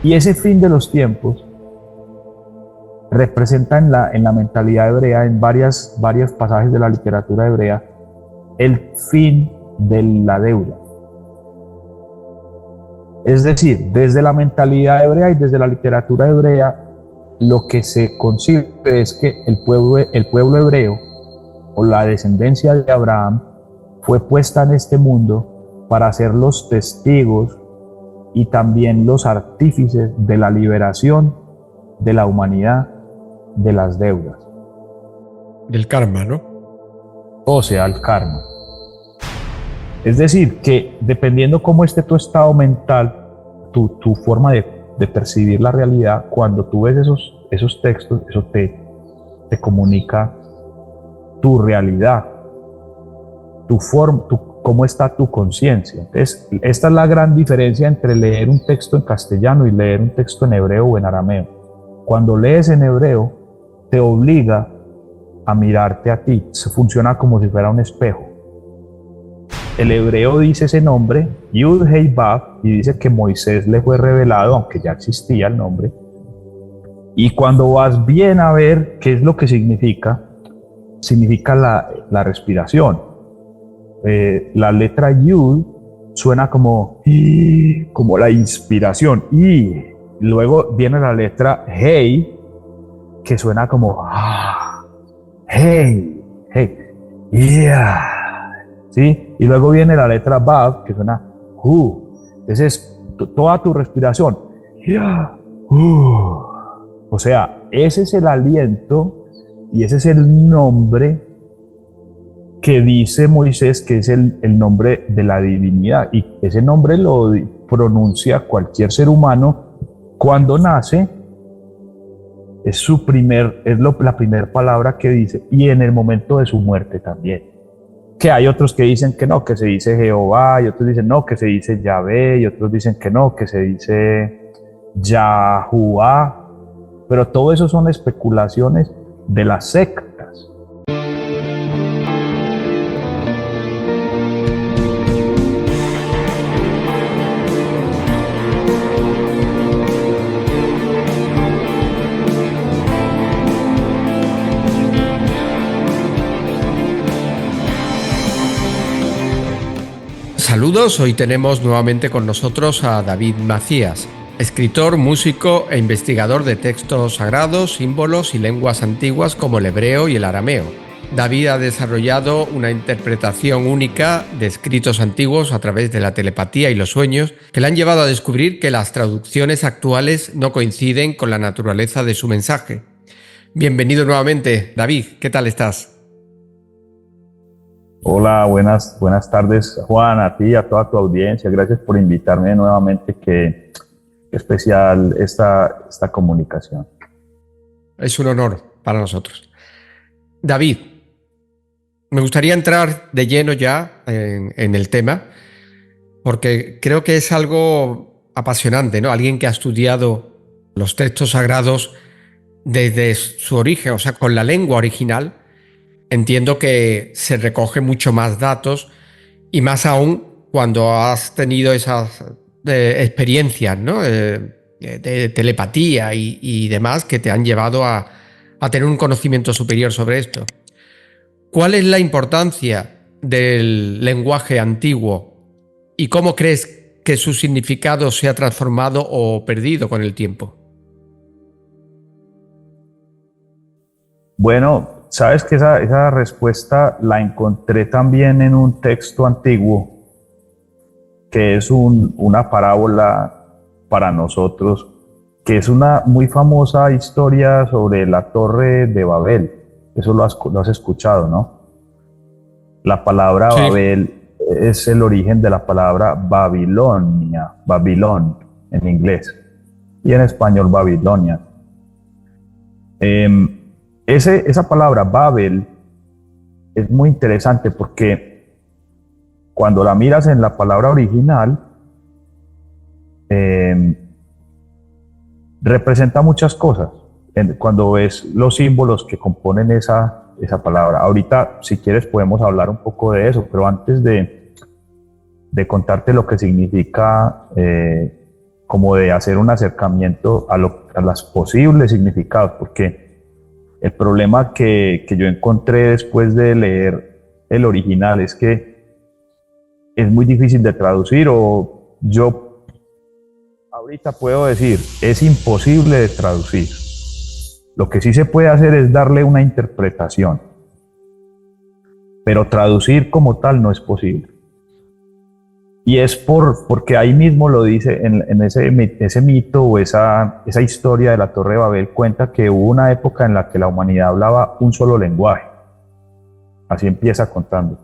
Y ese fin de los tiempos representa en la mentalidad hebrea, en varios pasajes de la literatura hebrea, el fin de la deuda. Es decir, desde la mentalidad hebrea y desde la literatura hebrea, lo que se concibe es que el pueblo hebreo o la descendencia de Abraham fue puesta en este mundo para ser los testigos y también los artífices de la liberación de la humanidad de las deudas. Del karma, ¿no? O sea, el karma. Es decir, que dependiendo cómo esté tu estado mental, tu forma de percibir la realidad, cuando tú ves esos textos, eso te comunica tu realidad, cómo está tu conciencia. Entonces, esta es la gran diferencia entre leer un texto en castellano y leer un texto en hebreo o en arameo. Cuando lees en hebreo, te obliga a mirarte a ti. Se funciona como si fuera un espejo. El hebreo dice ese nombre, Yud Hei Vav, y dice que Moisés le fue revelado, aunque ya existía el nombre. Y cuando vas bien a ver qué es lo que significa la respiración. La letra Yud suena como la inspiración, y luego viene la letra Hei, que suena como hey, yeah. ¿Sí? Y luego viene la letra Vav, que suena Esa es toda tu respiración. Yeah. O sea, ese es el aliento y ese es el nombre que dice Moisés que es el nombre de la divinidad. Y ese nombre lo pronuncia cualquier ser humano cuando nace. Es la primera palabra que dice, y en el momento de su muerte también. Que hay otros que dicen que no, que se dice Jehová, y otros dicen no, que se dice Yahvé, y otros dicen que no, que se dice Yahuwah, pero todo eso son especulaciones de las sectas. Saludos, hoy tenemos nuevamente con nosotros a David Macías, escritor, músico e investigador de textos sagrados, símbolos y lenguas antiguas como el hebreo y el arameo. David ha desarrollado una interpretación única de escritos antiguos a través de la telepatía y los sueños que le han llevado a descubrir que las traducciones actuales no coinciden con la naturaleza de su mensaje. Bienvenido nuevamente, David, ¿qué tal estás? Hola, buenas tardes, Juan, a ti y a toda tu audiencia. Gracias por invitarme nuevamente, qué especial esta comunicación. Es un honor para nosotros. David, me gustaría entrar de lleno ya en el tema, porque creo que es algo apasionante, ¿no? Alguien que ha estudiado los textos sagrados desde su origen, o sea, con la lengua original. Entiendo que se recoge mucho más datos y más aún cuando has tenido esas experiencias, ¿no? De telepatía y demás que te han llevado a tener un conocimiento superior sobre esto. ¿Cuál es la importancia del lenguaje antiguo y cómo crees que su significado se ha transformado o perdido con el tiempo? Bueno, sabes que esa respuesta la encontré también en un texto antiguo, que es una parábola para nosotros, que es una muy famosa historia sobre la Torre de Babel. Eso lo has escuchado, ¿no? La palabra Sí. Babel es el origen de la palabra Babilonia, Babilón en inglés, y en español Babilonia. Esa palabra Babel es muy interesante porque cuando la miras en la palabra original, representa muchas cosas. Cuando ves los símbolos que componen esa palabra. Ahorita, si quieres, podemos hablar un poco de eso, pero antes de contarte lo que significa como de hacer un acercamiento a los posibles significados, porque el problema que yo encontré después de leer el original es que es muy difícil de traducir, o yo ahorita puedo decir, es imposible de traducir. Lo que sí se puede hacer es darle una interpretación, pero traducir como tal no es posible. Y es porque ahí mismo lo dice, en ese mito o esa historia de la Torre de Babel, cuenta que hubo una época en la que la humanidad hablaba un solo lenguaje. Así empieza contando.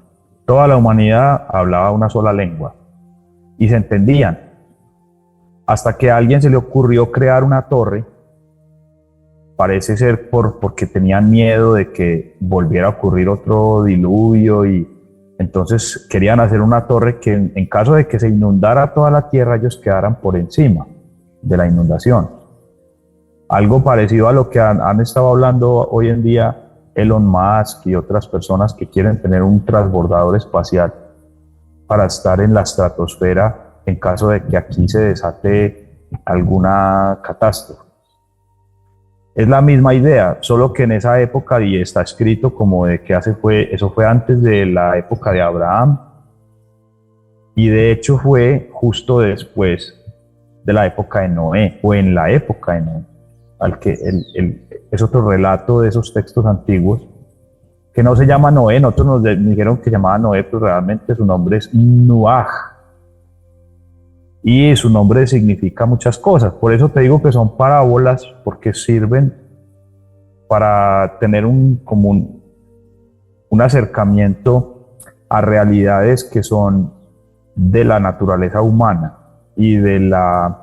Toda la humanidad hablaba una sola lengua y se entendían. Hasta que a alguien se le ocurrió crear una torre, parece ser porque tenían miedo de que volviera a ocurrir otro diluvio, y entonces querían hacer una torre que en caso de que se inundara toda la tierra, ellos quedaran por encima de la inundación. Algo parecido a lo que han estado hablando hoy en día Elon Musk y otras personas que quieren tener un transbordador espacial para estar en la estratosfera en caso de que aquí se desate alguna catástrofe. Es la misma idea, solo que en esa época, y está escrito como de que eso fue antes de la época de Abraham, y de hecho fue justo después de la época de Noé, o en la época de Noé, es otro relato de esos textos antiguos, que no se llama Noé. Nosotros nos dijeron que se llamaba Noé, pero realmente su nombre es Nuaj, y su nombre significa muchas cosas. Por eso te digo que son parábolas, porque sirven para tener un acercamiento a realidades que son de la naturaleza humana y de la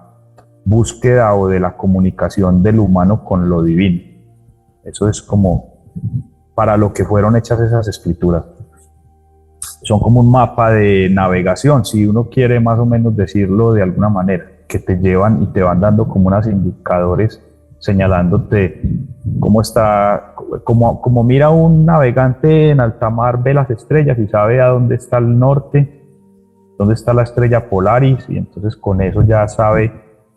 búsqueda o de la comunicación del humano con lo divino. Eso es como para lo que fueron hechas esas escrituras. Son como un mapa de navegación, si uno quiere más o menos decirlo de alguna manera, que te llevan y te van dando como unos indicadores señalándote cómo está, como mira un navegante en alta mar, ve las estrellas y sabe a dónde está el norte, dónde está la estrella Polaris, y entonces con eso ya sabe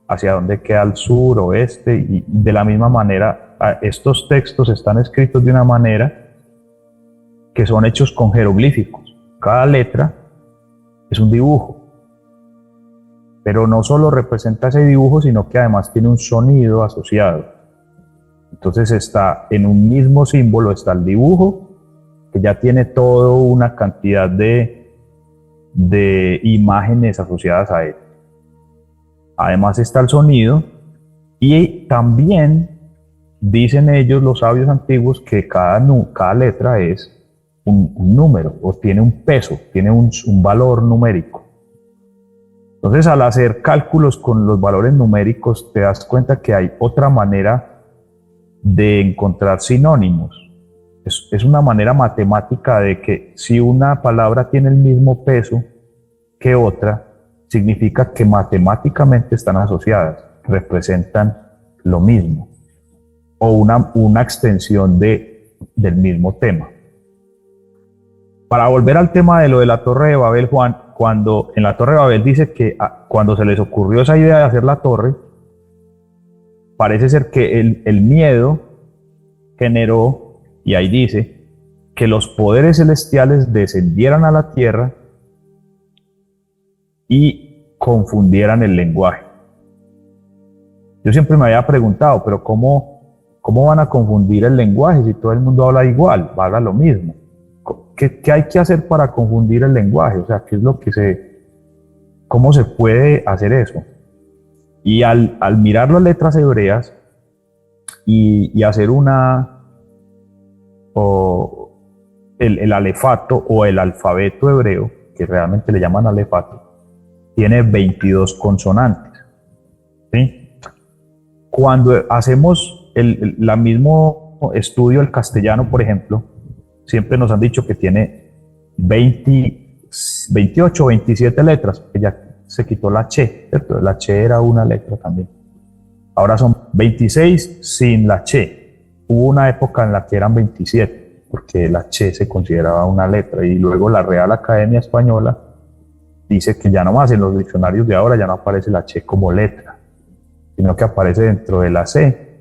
hacia dónde queda el sur, oeste, y de la misma manera estos textos están escritos de una manera que son hechos con jeroglíficos. Cada letra es un dibujo, pero no solo representa ese dibujo, sino que además tiene un sonido asociado. Entonces está en un mismo símbolo, está el dibujo, que ya tiene toda una cantidad de imágenes asociadas a él. Además está el sonido, y también dicen ellos, los sabios antiguos, que cada letra es un número, o tiene un peso, tiene un valor numérico. Entonces, al hacer cálculos con los valores numéricos, te das cuenta que hay otra manera de encontrar sinónimos. Es una manera matemática de que si una palabra tiene el mismo peso que otra, significa que matemáticamente están asociadas, representan lo mismo, o una extensión del mismo tema. Para volver al tema de lo de la Torre de Babel, Juan, cuando en la Torre de Babel dice que cuando se les ocurrió esa idea de hacer la torre, parece ser que el miedo generó, y ahí dice, que los poderes celestiales descendieran a la tierra y confundieran el lenguaje. Yo siempre me había preguntado, pero ¿cómo van a confundir el lenguaje si todo el mundo habla igual, habla lo mismo? ¿Qué hay que hacer para confundir el lenguaje? O sea, ¿cómo se puede hacer eso? Y al mirar las letras hebreas y hacer el alefato o el alfabeto hebreo, que realmente le llaman alefato, tiene 22 consonantes, ¿sí? Cuando hacemos el mismo estudio del castellano, por ejemplo, siempre nos han dicho que tiene 28 o 27 letras, porque ya se quitó la che, ¿cierto? La che era una letra también. Ahora son 26 sin la che. Hubo una época en la que eran 27, porque la che se consideraba una letra, y luego la Real Academia Española dice que ya no más en los diccionarios de ahora ya no aparece la Che como letra, sino que aparece dentro de la C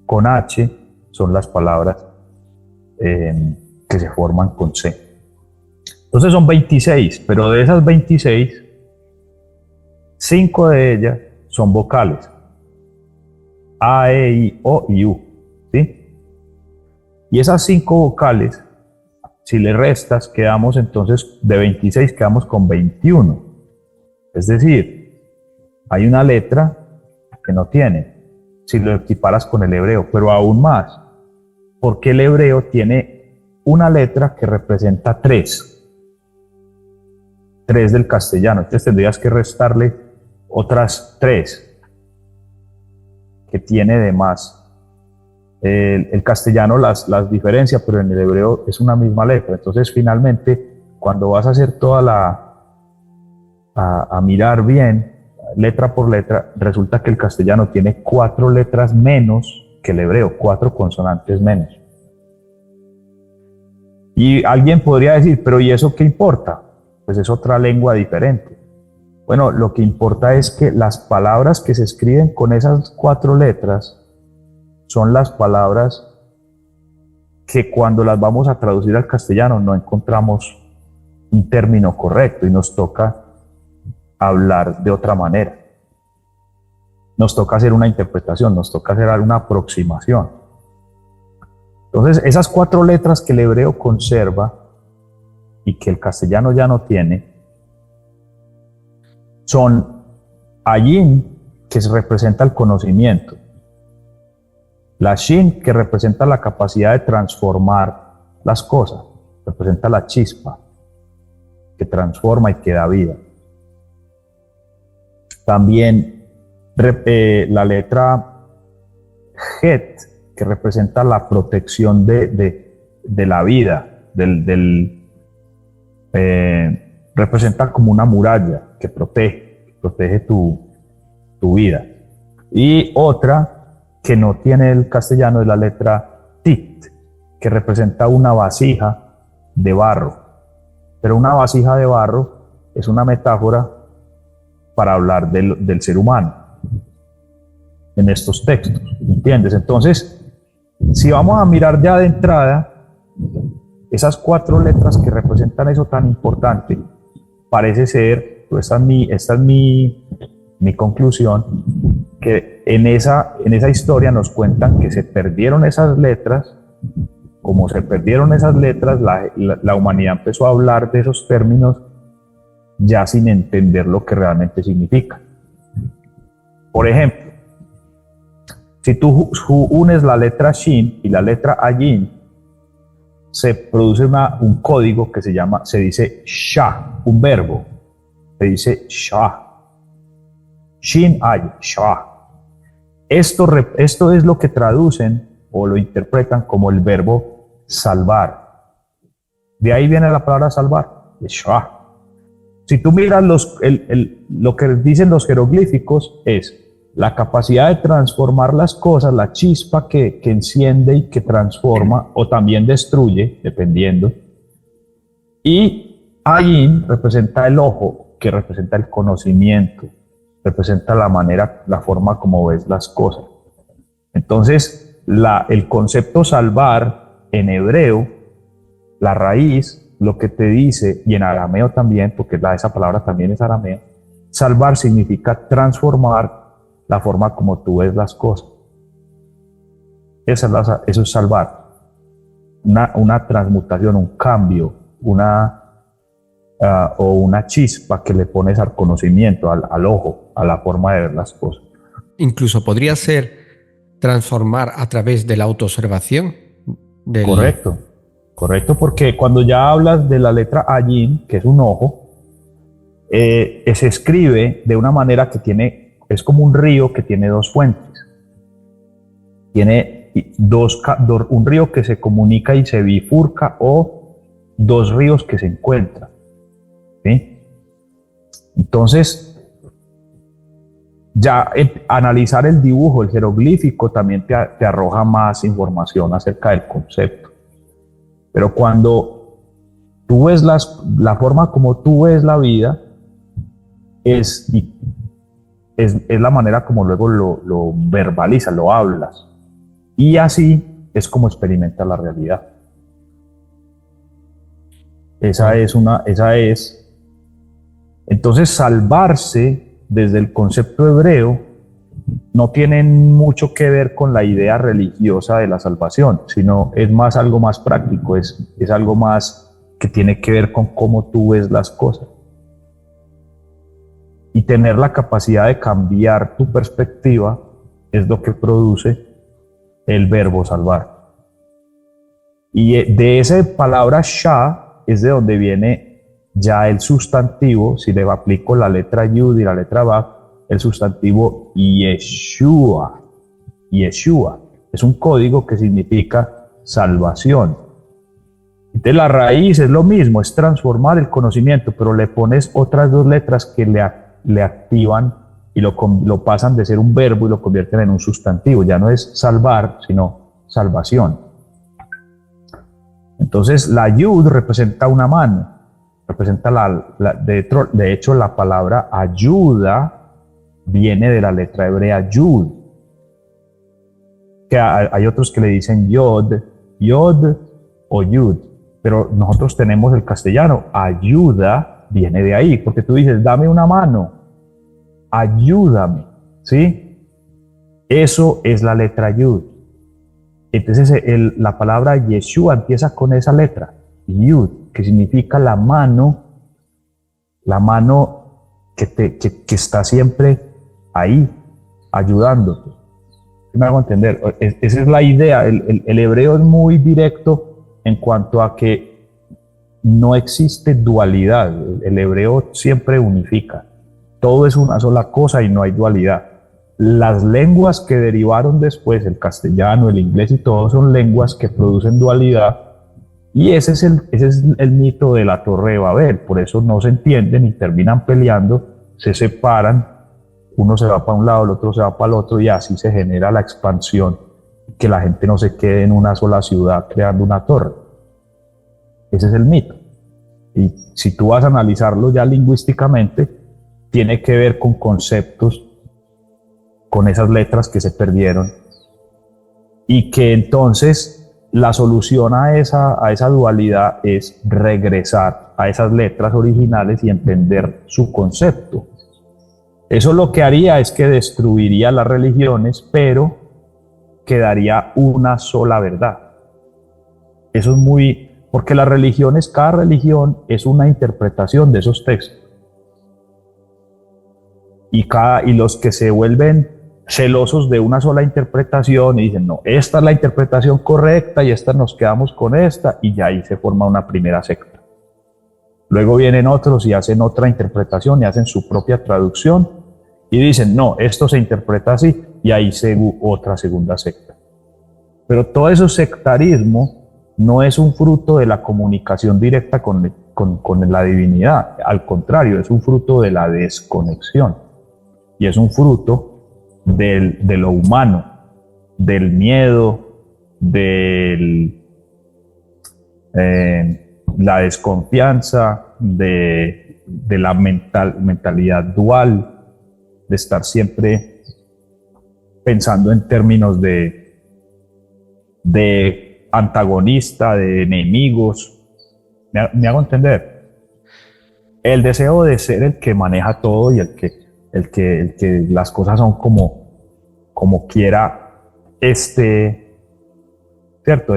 con H, son las palabras que se forman con C. Entonces son 26, pero de esas 26, 5 de ellas son vocales. A, E, I, O y U. ¿Sí? Y esas 5 vocales, si le restas, quedamos entonces, de 26 quedamos con 21. Es decir, hay una letra que no tiene, si lo equiparas con el hebreo, pero aún más, porque el hebreo tiene una letra que representa 3 del castellano. Entonces tendrías que restarle otras 3 que tiene de más. El castellano las diferencia, pero en el hebreo es una misma letra. Entonces finalmente, cuando vas a hacer a mirar bien, letra por letra, resulta que el castellano tiene 4 letras menos que el hebreo, 4 consonantes menos. Y alguien podría decir, pero ¿y eso qué importa? Pues es otra lengua diferente. Bueno, lo que importa es que las palabras que se escriben con esas 4 letras son las palabras que cuando las vamos a traducir al castellano no encontramos un término correcto y nos toca hablar de otra manera. Nos toca hacer una interpretación, nos toca hacer una aproximación. Entonces, esas 4 letras que el hebreo conserva y que el castellano ya no tiene, son Ayin, que representa el conocimiento, la Shin, que representa la capacidad de transformar las cosas, representa la chispa, que transforma y que da vida. También la letra Het, que representa la protección de la vida, representa como una muralla que protege tu vida. Y otra que no tiene el castellano es la letra Tit, que representa una vasija de barro. Pero una vasija de barro es una metáfora para hablar del ser humano en estos textos, ¿entiendes? Entonces, si vamos a mirar ya de entrada, esas 4 letras que representan eso tan importante, parece ser, esta es mi conclusión, que en esa historia nos cuentan que se perdieron esas letras. Como se perdieron esas letras, la humanidad empezó a hablar de esos términos ya sin entender lo que realmente significa. Por ejemplo, si tú unes la letra Shin y la letra Ayin, se produce un código que se dice Shah, un verbo. Se dice Shah. Shin Ay, Shah. Esto es lo que traducen o lo interpretan como el verbo salvar. De ahí viene la palabra salvar, de Shah. Si tú miras lo que dicen los jeroglíficos es la capacidad de transformar las cosas, la chispa que enciende y que transforma o también destruye, dependiendo. Y Ayin representa el ojo, que representa el conocimiento, representa la forma como ves las cosas. Entonces, el concepto salvar en hebreo, la raíz, lo que te dice, y en arameo también, porque esa palabra también es arameo, salvar significa transformar la forma como tú ves las cosas. Eso es salvar. Una transmutación, un cambio, o una chispa que le pones al conocimiento, al ojo, a la forma de ver las cosas. Incluso podría ser transformar a través de la autoobservación. Correcto, porque cuando ya hablas de la letra Ayin, que es un ojo, se escribe de una manera que es como un río que tiene 2 fuentes. Tiene un río que se comunica y se bifurca, o 2 ríos que se encuentran. ¿Sí? Entonces, ya analizar el dibujo, el jeroglífico, también te arroja más información acerca del concepto. Pero cuando tú ves la forma como tú ves la vida, es, es la manera como luego lo verbalizas, lo hablas. Y así es como experimentas la realidad. Esa es. Entonces, salvarse desde el concepto hebreo no tiene mucho que ver con la idea religiosa de la salvación, sino es más algo más práctico, es algo más que tiene que ver con cómo tú ves las cosas. Y tener la capacidad de cambiar tu perspectiva es lo que produce el verbo salvar. Y de esa palabra Shah es de donde viene ya el sustantivo, si le aplico la letra Yud y la letra Vav, el sustantivo Yeshua. Yeshua es un código que significa salvación. Entonces la raíz es lo mismo, es transformar el conocimiento, pero le pones otras dos letras que le activan y lo pasan de ser un verbo y lo convierten en un sustantivo. Ya no es salvar, sino salvación. Entonces la Yud representa una mano, representa de hecho la palabra ayuda viene de la letra hebrea Yud. Que hay otros que le dicen Yod o Yud, pero nosotros tenemos el castellano, ayuda viene de ahí, porque tú dices, dame una mano, ayúdame, ¿sí? Eso es la letra Yud. Entonces la palabra Yeshua empieza con esa letra, Yud, que significa la mano que está siempre ahí, ayudándote. ¿Me hago entender? Esa es la idea. El hebreo es muy directo en cuanto a que no existe dualidad. El hebreo siempre unifica. Todo es una sola cosa y no hay dualidad. Las lenguas que derivaron después, el castellano, el inglés y todo, son lenguas que producen dualidad. Y ese es el mito de la Torre de Babel. Por eso no se entienden y terminan peleando, se separan. Uno se va para un lado, el otro se va para el otro y así se genera la expansión, que la gente no se quede en una sola ciudad creando una torre. Ese es el mito. Y si tú vas a analizarlo ya lingüísticamente, tiene que ver con conceptos, con esas letras que se perdieron y que entonces la solución a esa dualidad es regresar a esas letras originales y entender su concepto. Eso lo que haría es que destruiría las religiones, pero quedaría una sola verdad. Eso es porque las religiones, cada religión es una interpretación de esos textos. Y los que se vuelven celosos de una sola interpretación y dicen, no, esta es la interpretación correcta y esta nos quedamos con esta, y ya ahí se forma una primera secta. Luego vienen otros y hacen otra interpretación y hacen su propia traducción y dicen, no, esto se interpreta así, y ahí se otra segunda secta. Pero todo ese sectarismo no es un fruto de la comunicación directa con la divinidad, al contrario, es un fruto de la desconexión y es un fruto de lo humano, del miedo, de la desconfianza, de la mentalidad dual, de estar siempre pensando en términos de antagonista, de enemigos. ¿Me hago entender? El deseo de ser el que maneja todo y el que las cosas son como quiera ¿cierto?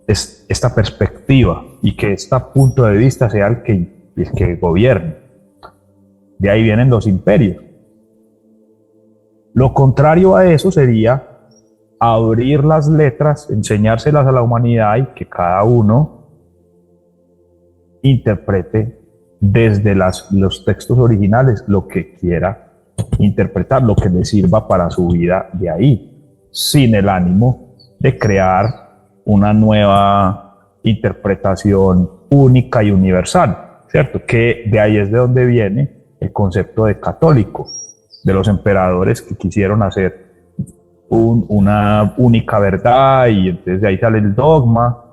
Esta perspectiva y que este punto de vista sea el que gobierne. De ahí vienen los imperios. Lo contrario a eso sería abrir las letras, enseñárselas a la humanidad y que cada uno interprete desde los textos originales lo que quiera interpretar, lo que le sirva para su vida de ahí, sin el ánimo de crear una nueva interpretación única y universal, ¿cierto? Que de ahí es de donde viene el concepto de católico, de los emperadores que quisieron hacer una única verdad, y entonces de ahí sale el dogma,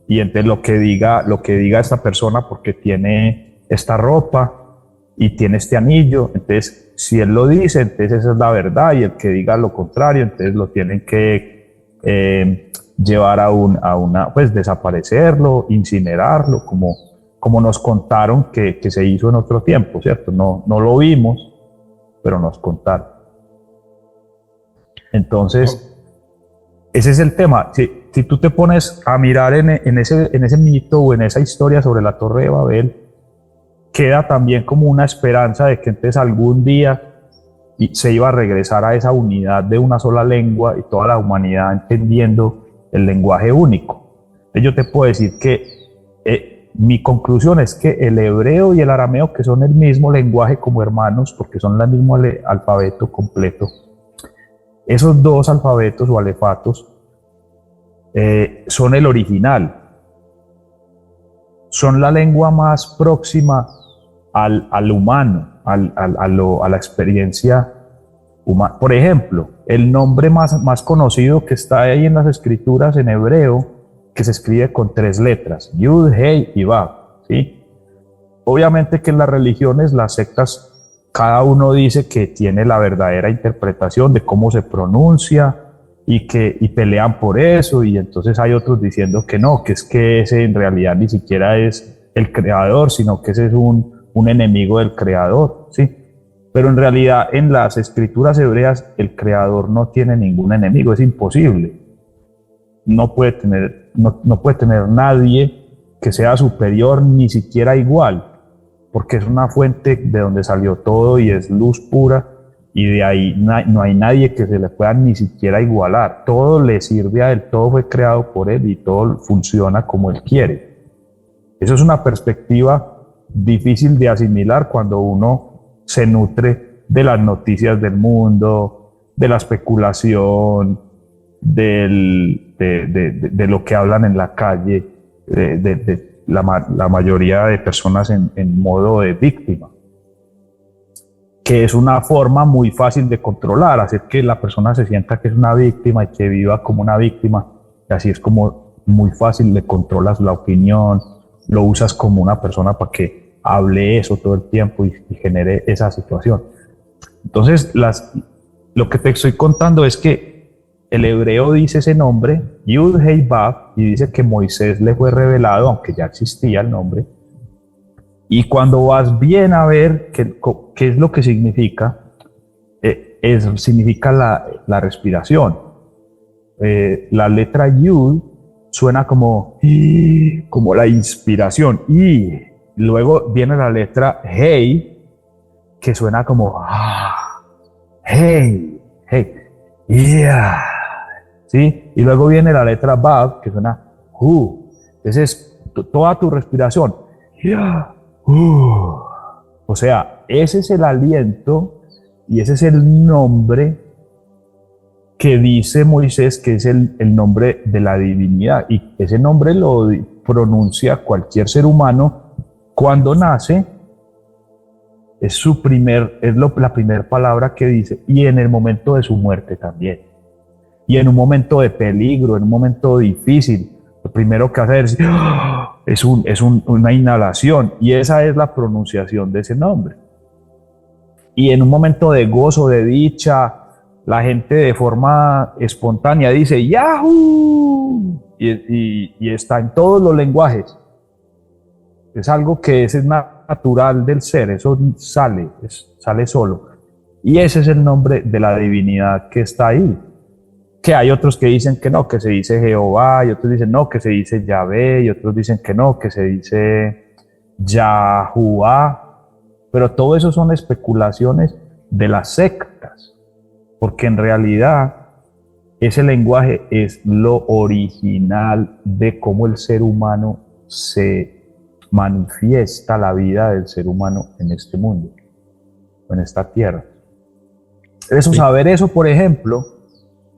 y entonces lo que diga esta persona porque tiene esta ropa y tiene este anillo. Entonces, si él lo dice, entonces esa es la verdad, y el que diga lo contrario, entonces lo tienen que llevar pues desaparecerlo, incinerarlo, como nos contaron que se hizo en otro tiempo, ¿cierto? No lo vimos, pero nos contaron. Entonces, ese es el tema. Si tú te pones a mirar en ese mito o en esa historia sobre la Torre de Babel, queda también como una esperanza de que entonces algún día se iba a regresar a esa unidad de una sola lengua y toda la humanidad entendiendo el lenguaje único. Entonces yo te puedo decir que mi conclusión es que el hebreo y el arameo, que son el mismo lenguaje como hermanos, porque son el mismo alfabeto completo, esos dos alfabetos o alefatos son el original, son la lengua más próxima al humano, a la experiencia humana. Por ejemplo, el nombre más conocido que está ahí en las escrituras en hebreo, que se escribe con 3 letras, Yud, Hei y Vav, ¿sí? Obviamente que en las religiones, las sectas, cada uno dice que tiene la verdadera interpretación de cómo se pronuncia y pelean por eso, y entonces hay otros diciendo que no, que es que ese en realidad ni siquiera es el creador, sino que ese es un enemigo del creador, ¿sí? Pero en realidad en las escrituras hebreas el creador no tiene ningún enemigo, es imposible. No puede tener nadie que sea superior, ni siquiera igual, porque es una fuente de donde salió todo y es luz pura, y de ahí no hay nadie que se le pueda ni siquiera igualar. Todo le sirve a él, todo fue creado por él y todo funciona como él quiere. Eso es una perspectiva difícil de asimilar cuando uno se nutre de las noticias del mundo, de la especulación, de lo que hablan en la calle, de la mayoría de personas en modo de víctima, que es una forma muy fácil de controlar, hacer que la persona se sienta que es una víctima y que viva como una víctima, y así es como muy fácil le controlas la opinión, lo usas como una persona para que hable eso todo el tiempo y genere esa situación. Entonces, lo que te estoy contando es que el hebreo dice ese nombre, Yud Hei Vav, y dice que Moisés le fue revelado, aunque ya existía el nombre. Y cuando vas bien a ver qué es lo que significa, significa la respiración. La letra Yud suena como la inspiración, y luego viene la letra Hei, que suena como hey, hey, yeah, ¿sí? Y luego viene la letra Vav, que suena Entonces, toda tu respiración, yeah, o sea, ese es el aliento y ese es el nombre que dice Moisés que es el nombre de la divinidad, y ese nombre lo pronuncia cualquier ser humano cuando nace. Es la primera palabra que dice, y en el momento de su muerte también, y en un momento de peligro, en un momento difícil, lo primero que hace es una inhalación, y esa es la pronunciación de ese nombre. Y en un momento de gozo, de dicha, la gente de forma espontánea dice ¡Yahoo! Y está en todos los lenguajes. Es algo que es natural del ser, eso sale solo. Y ese es el nombre de la divinidad que está ahí. Que hay otros que dicen que no, que se dice Jehová, y otros dicen no, que se dice Yahvé, y otros dicen que no, que se dice Yahuwah. Pero todo eso son especulaciones de las sectas, porque en realidad ese lenguaje es lo original de cómo el ser humano se manifiesta, la vida del ser humano en este mundo, en esta tierra. Eso, saber eso, por ejemplo,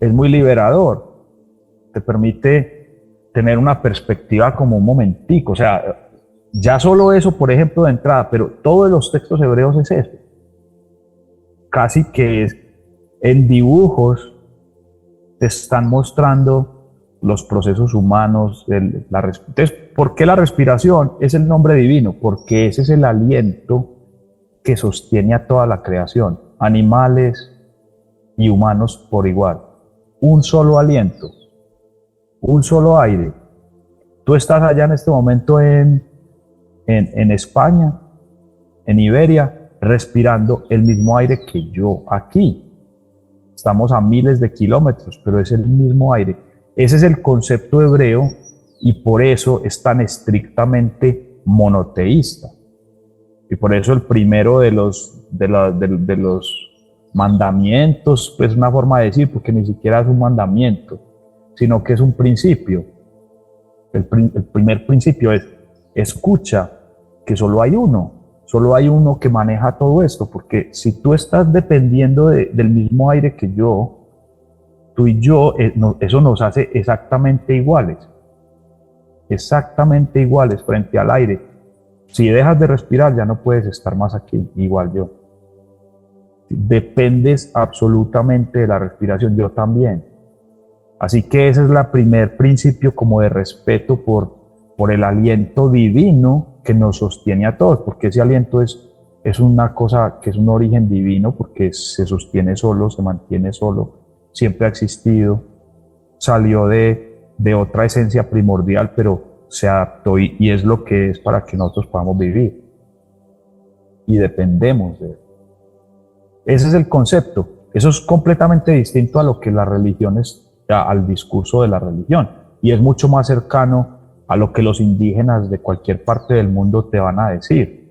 es muy liberador. Te permite tener una perspectiva como un momentico. O sea, ya solo eso, por ejemplo, de entrada, pero todos los textos hebreos es eso. Casi que en dibujos te están mostrando los procesos humanos. Entonces, ¿por qué la respiración es el nombre divino? Porque ese es el aliento que sostiene a toda la creación, animales y humanos por igual. Un solo aliento, un solo aire. Tú estás allá en este momento en España, en Iberia, respirando el mismo aire que yo aquí. Estamos a miles de kilómetros, pero es el mismo aire. Ese es el concepto hebreo y por eso es tan estrictamente monoteísta. Y por eso el primero de los mandamientos, pues una forma de decir, porque ni siquiera es un mandamiento, sino que es un principio. El primer principio es, escucha que solo hay uno que maneja todo esto, porque si tú estás dependiendo del mismo aire que yo, tú y yo, eso nos hace exactamente iguales frente al aire. Si dejas de respirar, ya no puedes estar más aquí, igual yo. Dependes absolutamente de la respiración, yo también. Así que ese es el primer principio como de respeto por el aliento divino que nos sostiene a todos, porque ese aliento es una cosa que es un origen divino, porque se sostiene solo, se mantiene solo, siempre ha existido, salió de otra esencia primordial, pero se adaptó y es lo que es para que nosotros podamos vivir. Y dependemos de él. Ese es el concepto. Eso es completamente distinto a lo que las religiones, al discurso de la religión. Y es mucho más cercano a lo que los indígenas de cualquier parte del mundo te van a decir.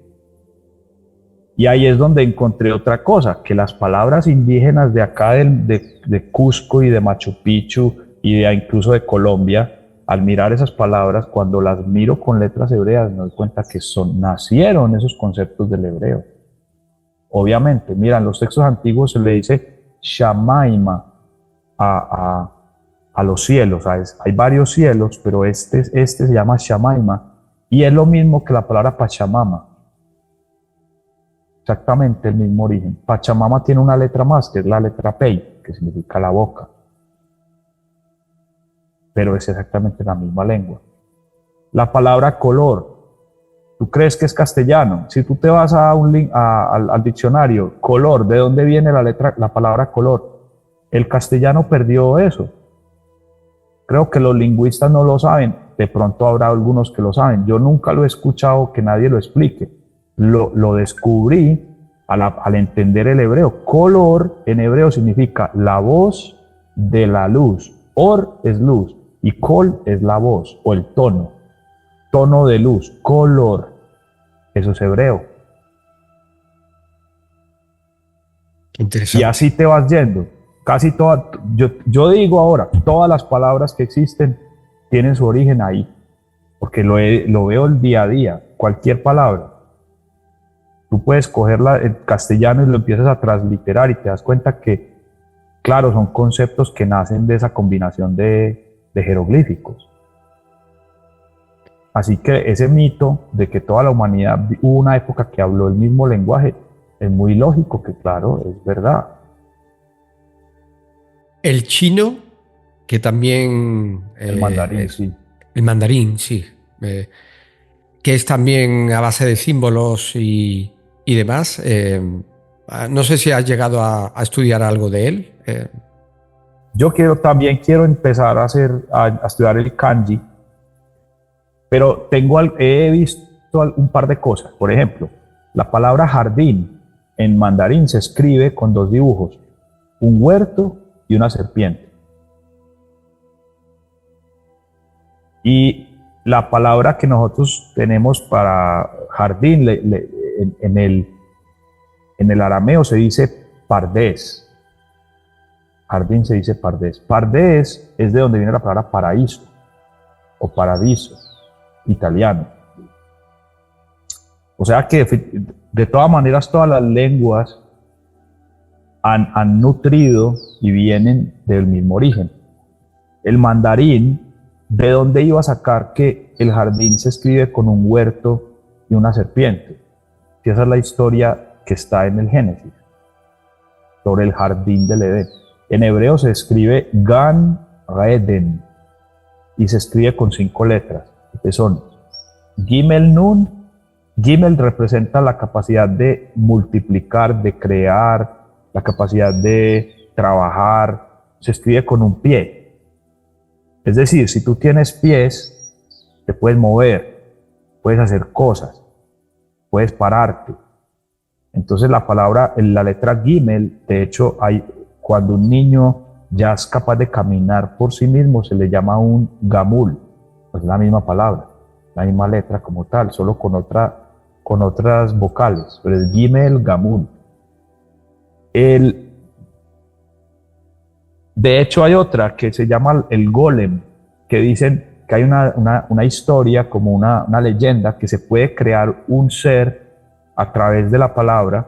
Y ahí es donde encontré otra cosa, que las palabras indígenas de acá de Cusco y de Machu Picchu y incluso de Colombia, al mirar esas palabras, cuando las miro con letras hebreas, me doy cuenta que nacieron esos conceptos del hebreo. Obviamente, mira, en los textos antiguos se le dice Shamaima a los cielos. Hay varios cielos, pero este se llama Shamaima y es lo mismo que la palabra Pachamama. Exactamente el mismo origen. Pachamama tiene una letra más, que es la letra Pei, que significa la boca. Pero es exactamente la misma lengua. La palabra color, ¿tú crees que es castellano? Si tú te vas al diccionario, color, ¿de dónde viene la palabra color? El castellano perdió eso. Creo que los lingüistas no lo saben, de pronto habrá algunos que lo saben. Yo nunca lo he escuchado que nadie lo explique. Lo descubrí al entender el hebreo. Color en hebreo significa la voz de la luz. Or es luz y kol es la voz o el tono. Tono de luz, color. Eso es hebreo. Interesante. Y así te vas yendo. Casi todas, yo digo ahora, todas las palabras que existen tienen su origen ahí. Porque lo veo el día a día. Cualquier palabra. Tú puedes cogerla en castellano y lo empiezas a transliterar y te das cuenta que, claro, son conceptos que nacen de esa combinación de jeroglíficos. Así que ese mito de que toda la humanidad hubo una época que habló el mismo lenguaje, es muy lógico que, claro, es verdad. El chino, que también... El mandarín, sí. El mandarín, sí. Que es también a base de símbolos y demás. No sé si has llegado a estudiar algo de él. Yo también quiero empezar a estudiar el kanji, pero he visto un par de cosas. Por ejemplo, la palabra jardín en mandarín se escribe con dos dibujos, un huerto y una serpiente. Y la palabra que nosotros tenemos para jardín en el arameo se dice pardés. Jardín se dice pardés. Pardés es de donde viene la palabra paraíso o paradiso, italiano. O sea que de todas maneras todas las lenguas han nutrido y vienen del mismo origen. El mandarín, ¿de dónde iba a sacar que el jardín se escribe con un huerto y una serpiente? Y esa es la historia que está en el Génesis, sobre el jardín del Edén. En hebreo se escribe Gan Eden y se escribe con 5 letras, que son Gimel Nun, Gimel representa la capacidad de multiplicar, de crear, la capacidad de trabajar. Se escribe con un pie. Es decir, si tú tienes pies, te puedes mover, puedes hacer cosas, puedes pararte. Entonces la letra Gimel, de hecho, cuando un niño ya es capaz de caminar por sí mismo, se le llama un Gamul. Es la misma palabra, la misma letra como tal, solo con otras vocales, pero es Gimel, Gamul. De hecho, hay otra que se llama el Golem, que dicen que hay una historia, como una leyenda, que se puede crear un ser a través de la palabra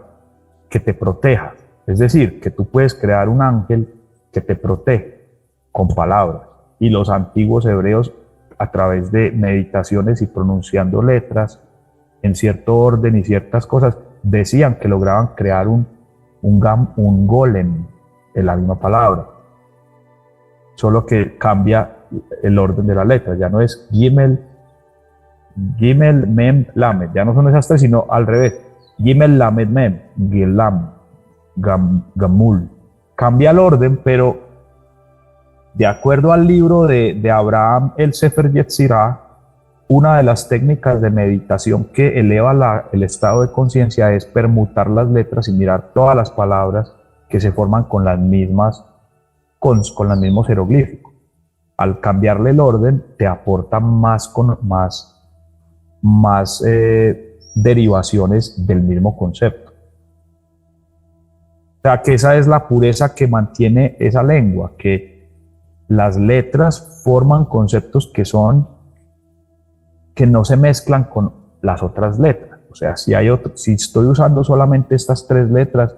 que te proteja. Es decir, que tú puedes crear un ángel que te protege con palabras. Y los antiguos hebreos, a través de meditaciones y pronunciando letras en cierto orden y ciertas cosas, decían que lograban crear un golem de la misma palabra. Solo que cambia el orden de la letra. Ya no es Gimel, Mem, Lamed. Ya no son esas tres, sino al revés. Gimel, Lamed, Mem, Gilam, Gamul. Cambia el orden, pero de acuerdo al libro de Abraham, el Sefer Yetzirah, una de las técnicas de meditación que eleva el estado de conciencia es permutar las letras y mirar todas las palabras que se forman con los mismos jeroglíficos. Al cambiarle el orden, te aporta más derivaciones del mismo concepto. O sea, que esa es la pureza que mantiene esa lengua, que las letras forman conceptos que no se mezclan con las otras letras. O sea, si estoy usando solamente estas tres letras,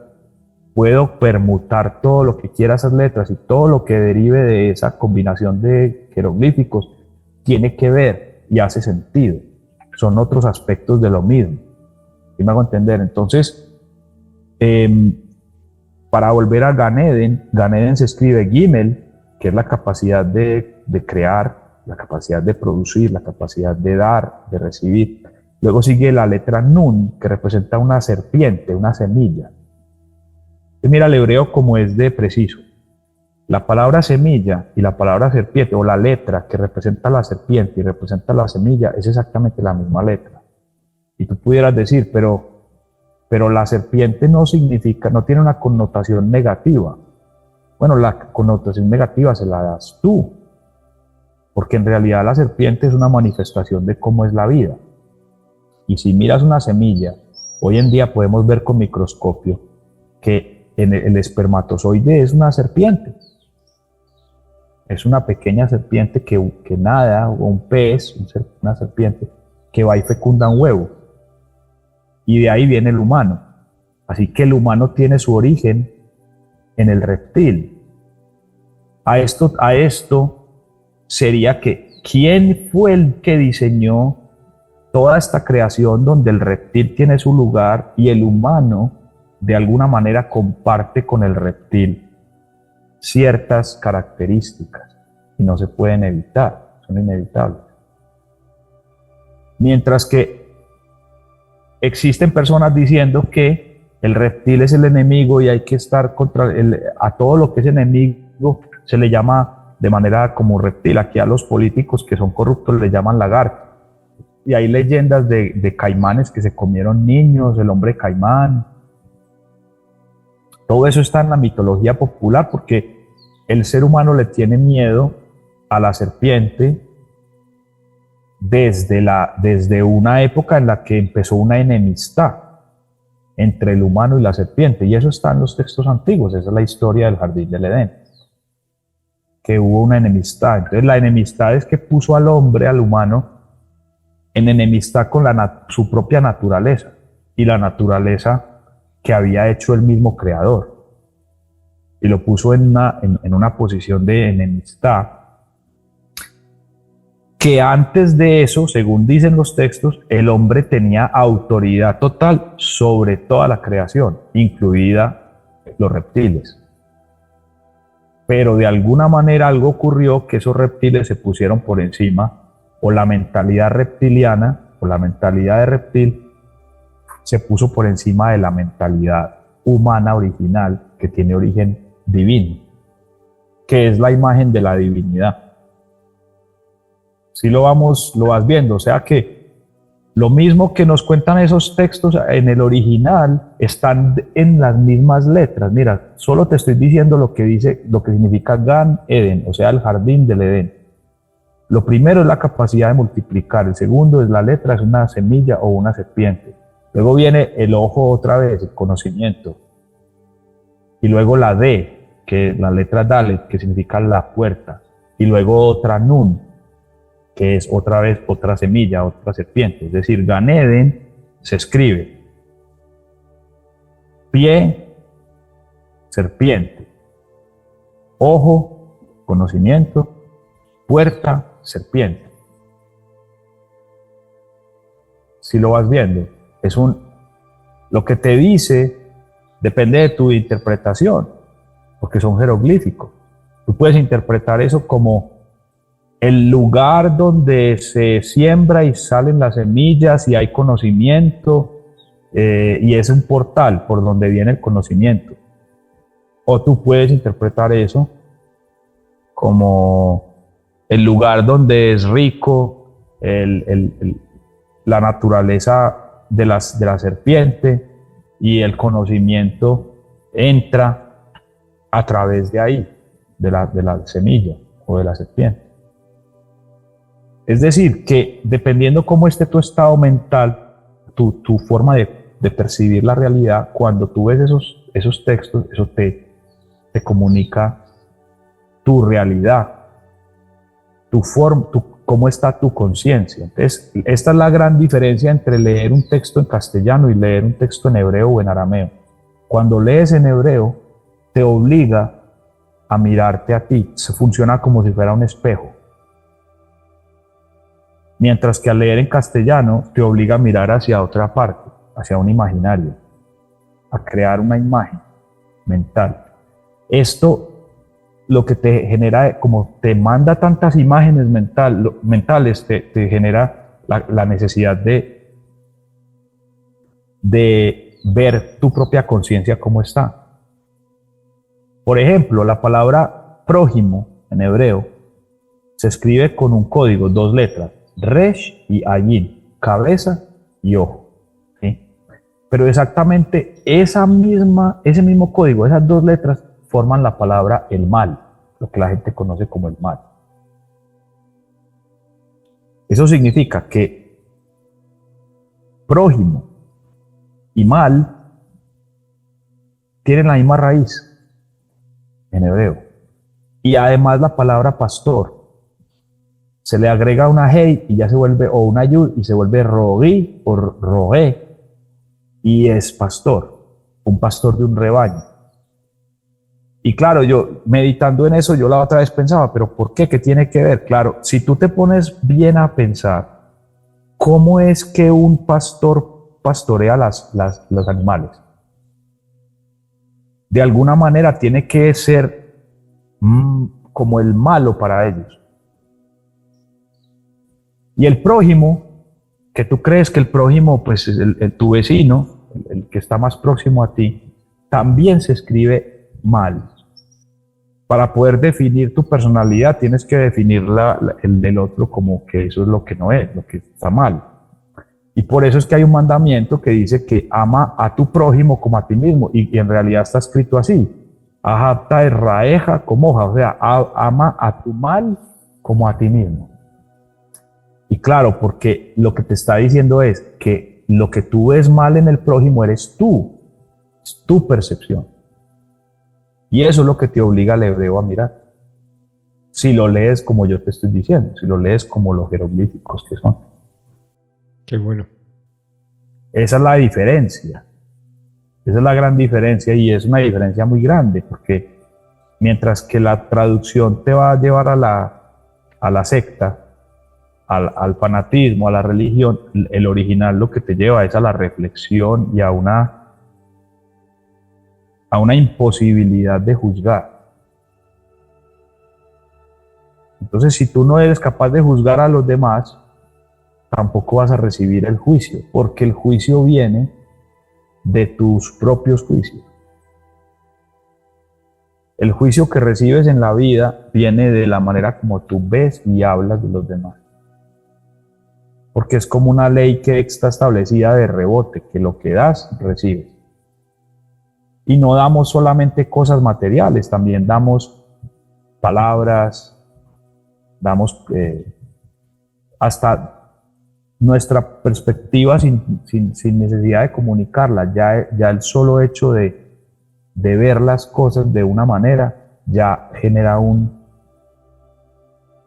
puedo permutar todo lo que quiera esas letras, y todo lo que derive de esa combinación de jeroglíficos tiene que ver y hace sentido. Son otros aspectos de lo mismo. ¿Sí me hago entender? Entonces, para volver a Gan Eden se escribe Gimel, que es la capacidad de crear, la capacidad de producir, la capacidad de dar, de recibir. Luego sigue la letra Nun, que representa una serpiente, una semilla. Y mira el hebreo como es de preciso. La palabra semilla y la palabra serpiente, o la letra que representa la serpiente y representa la semilla, es exactamente la misma letra. Y tú pudieras decir, pero la serpiente no tiene una connotación negativa. Bueno, la connotación negativa se la das tú, porque en realidad la serpiente es una manifestación de cómo es la vida. Y si miras una semilla, hoy en día podemos ver con microscopio que el espermatozoide es una serpiente. Es una pequeña serpiente que nada, o un pez, una serpiente, que va y fecunda un huevo. Y de ahí viene el humano. Así que el humano tiene su origen en el reptil. A esto sería que, ¿quién fue el que diseñó toda esta creación donde el reptil tiene su lugar y el humano de alguna manera comparte con el reptil ciertas características y no se pueden evitar, son inevitables? Mientras que existen personas diciendo que el reptil es el enemigo y hay que estar a todo lo que es enemigo se le llama de manera como reptil. Aquí a los políticos que son corruptos le llaman lagarto. Y hay leyendas de caimanes que se comieron niños, el hombre caimán. Todo eso está en la mitología popular porque el ser humano le tiene miedo a la serpiente desde una época en la que empezó una enemistad entre el humano y la serpiente. Y eso está en los textos antiguos, esa es la historia del jardín del Edén, que hubo una enemistad. Entonces la enemistad es que puso al hombre, al humano, en enemistad con su propia naturaleza y la naturaleza que había hecho el mismo creador, y lo puso en una posición de enemistad, que antes de eso, según dicen los textos, el hombre tenía autoridad total sobre toda la creación, incluida los reptiles. Pero de alguna manera algo ocurrió que esos reptiles se pusieron por encima, o la mentalidad reptiliana, o la mentalidad de reptil, se puso por encima de la mentalidad humana original que tiene origen divino, que es la imagen de la divinidad. Si lo vas viendo, o sea que lo mismo que nos cuentan esos textos en el original están en las mismas letras. Mira, solo te estoy diciendo lo que significa Gan Eden, o sea, el jardín del Edén. Lo primero es la capacidad de multiplicar, el segundo es la letra, es una semilla o una serpiente. Luego viene el ojo otra vez, el conocimiento. Y luego la D, que es la letra Dalet, que significa la puerta. Y luego otra Nun, que es otra vez otra semilla, otra serpiente. Es decir, Gan Eden se escribe pie, serpiente, ojo, conocimiento, puerta, serpiente. Si lo vas viendo, lo que te dice depende de tu interpretación, porque son jeroglíficos. Tú puedes interpretar eso como el lugar donde se siembra y salen las semillas y hay conocimiento, y es un portal por donde viene el conocimiento. O tú puedes interpretar eso como el lugar donde es rico la naturaleza de la serpiente y el conocimiento entra a través de ahí, de la semilla o de la serpiente. Es decir, que dependiendo cómo esté tu estado mental, tu forma de percibir la realidad, cuando tú ves esos textos, eso te comunica tu realidad, cómo está tu conciencia. Entonces, esta es la gran diferencia entre leer un texto en castellano y leer un texto en hebreo o en arameo. Cuando lees en hebreo, te obliga a mirarte a ti, se funciona como si fuera un espejo. Mientras que al leer en castellano te obliga a mirar hacia otra parte, hacia un imaginario, a crear una imagen mental. Esto lo que te genera, como te manda tantas imágenes mentales, te genera la necesidad de ver tu propia conciencia cómo está. Por ejemplo, la palabra prójimo en hebreo se escribe con un código, 2 letras, Resh y Ayin, cabeza y ojo. ¿Sí? Pero exactamente ese mismo código, esas 2 letras, forman la palabra el mal, lo que la gente conoce como el mal. Eso significa que prójimo y mal tienen la misma raíz en hebreo. Y además la palabra pastor se le agrega una hey y ya se vuelve, o una yud y se vuelve roí o roé, y es pastor, un pastor de un rebaño. Y claro, yo meditando en eso, yo la otra vez pensaba, pero ¿por qué? ¿Qué tiene que ver? Claro, si tú te pones bien a pensar, ¿cómo es que un pastor pastorea los animales? De alguna manera tiene que ser como el malo para ellos. Y el prójimo, que tú crees que el prójimo pues es tu vecino, el que está más próximo a ti, también se escribe mal. Para poder definir tu personalidad tienes que definir el del otro como que eso es lo que no es, lo que está mal. Y por eso es que hay un mandamiento que dice que ama a tu prójimo como a ti mismo, y en realidad está escrito así, Ahabta raeja como hoja, o sea, ama a tu mal como a ti mismo. Y claro, porque lo que te está diciendo es que lo que tú ves mal en el prójimo eres tú, es tu percepción. Y eso es lo que te obliga al hebreo a mirar. Si lo lees como yo te estoy diciendo, si lo lees como los jeroglíficos que son. Qué bueno. Esa es la diferencia. Esa es la gran diferencia, y es una diferencia muy grande, porque mientras que la traducción te va a llevar a la secta, al fanatismo, a la religión, el original lo que te lleva es a la reflexión y a una imposibilidad de juzgar. Entonces, si tú no eres capaz de juzgar a los demás, tampoco vas a recibir el juicio, porque el juicio viene de tus propios juicios. El juicio que recibes en la vida viene de la manera como tú ves y hablas de los demás. Porque es como una ley que está establecida de rebote, que lo que das, recibes. Y no damos solamente cosas materiales, también damos palabras, damos hasta nuestra perspectiva sin necesidad de comunicarla. Ya el solo hecho de ver las cosas de una manera ya genera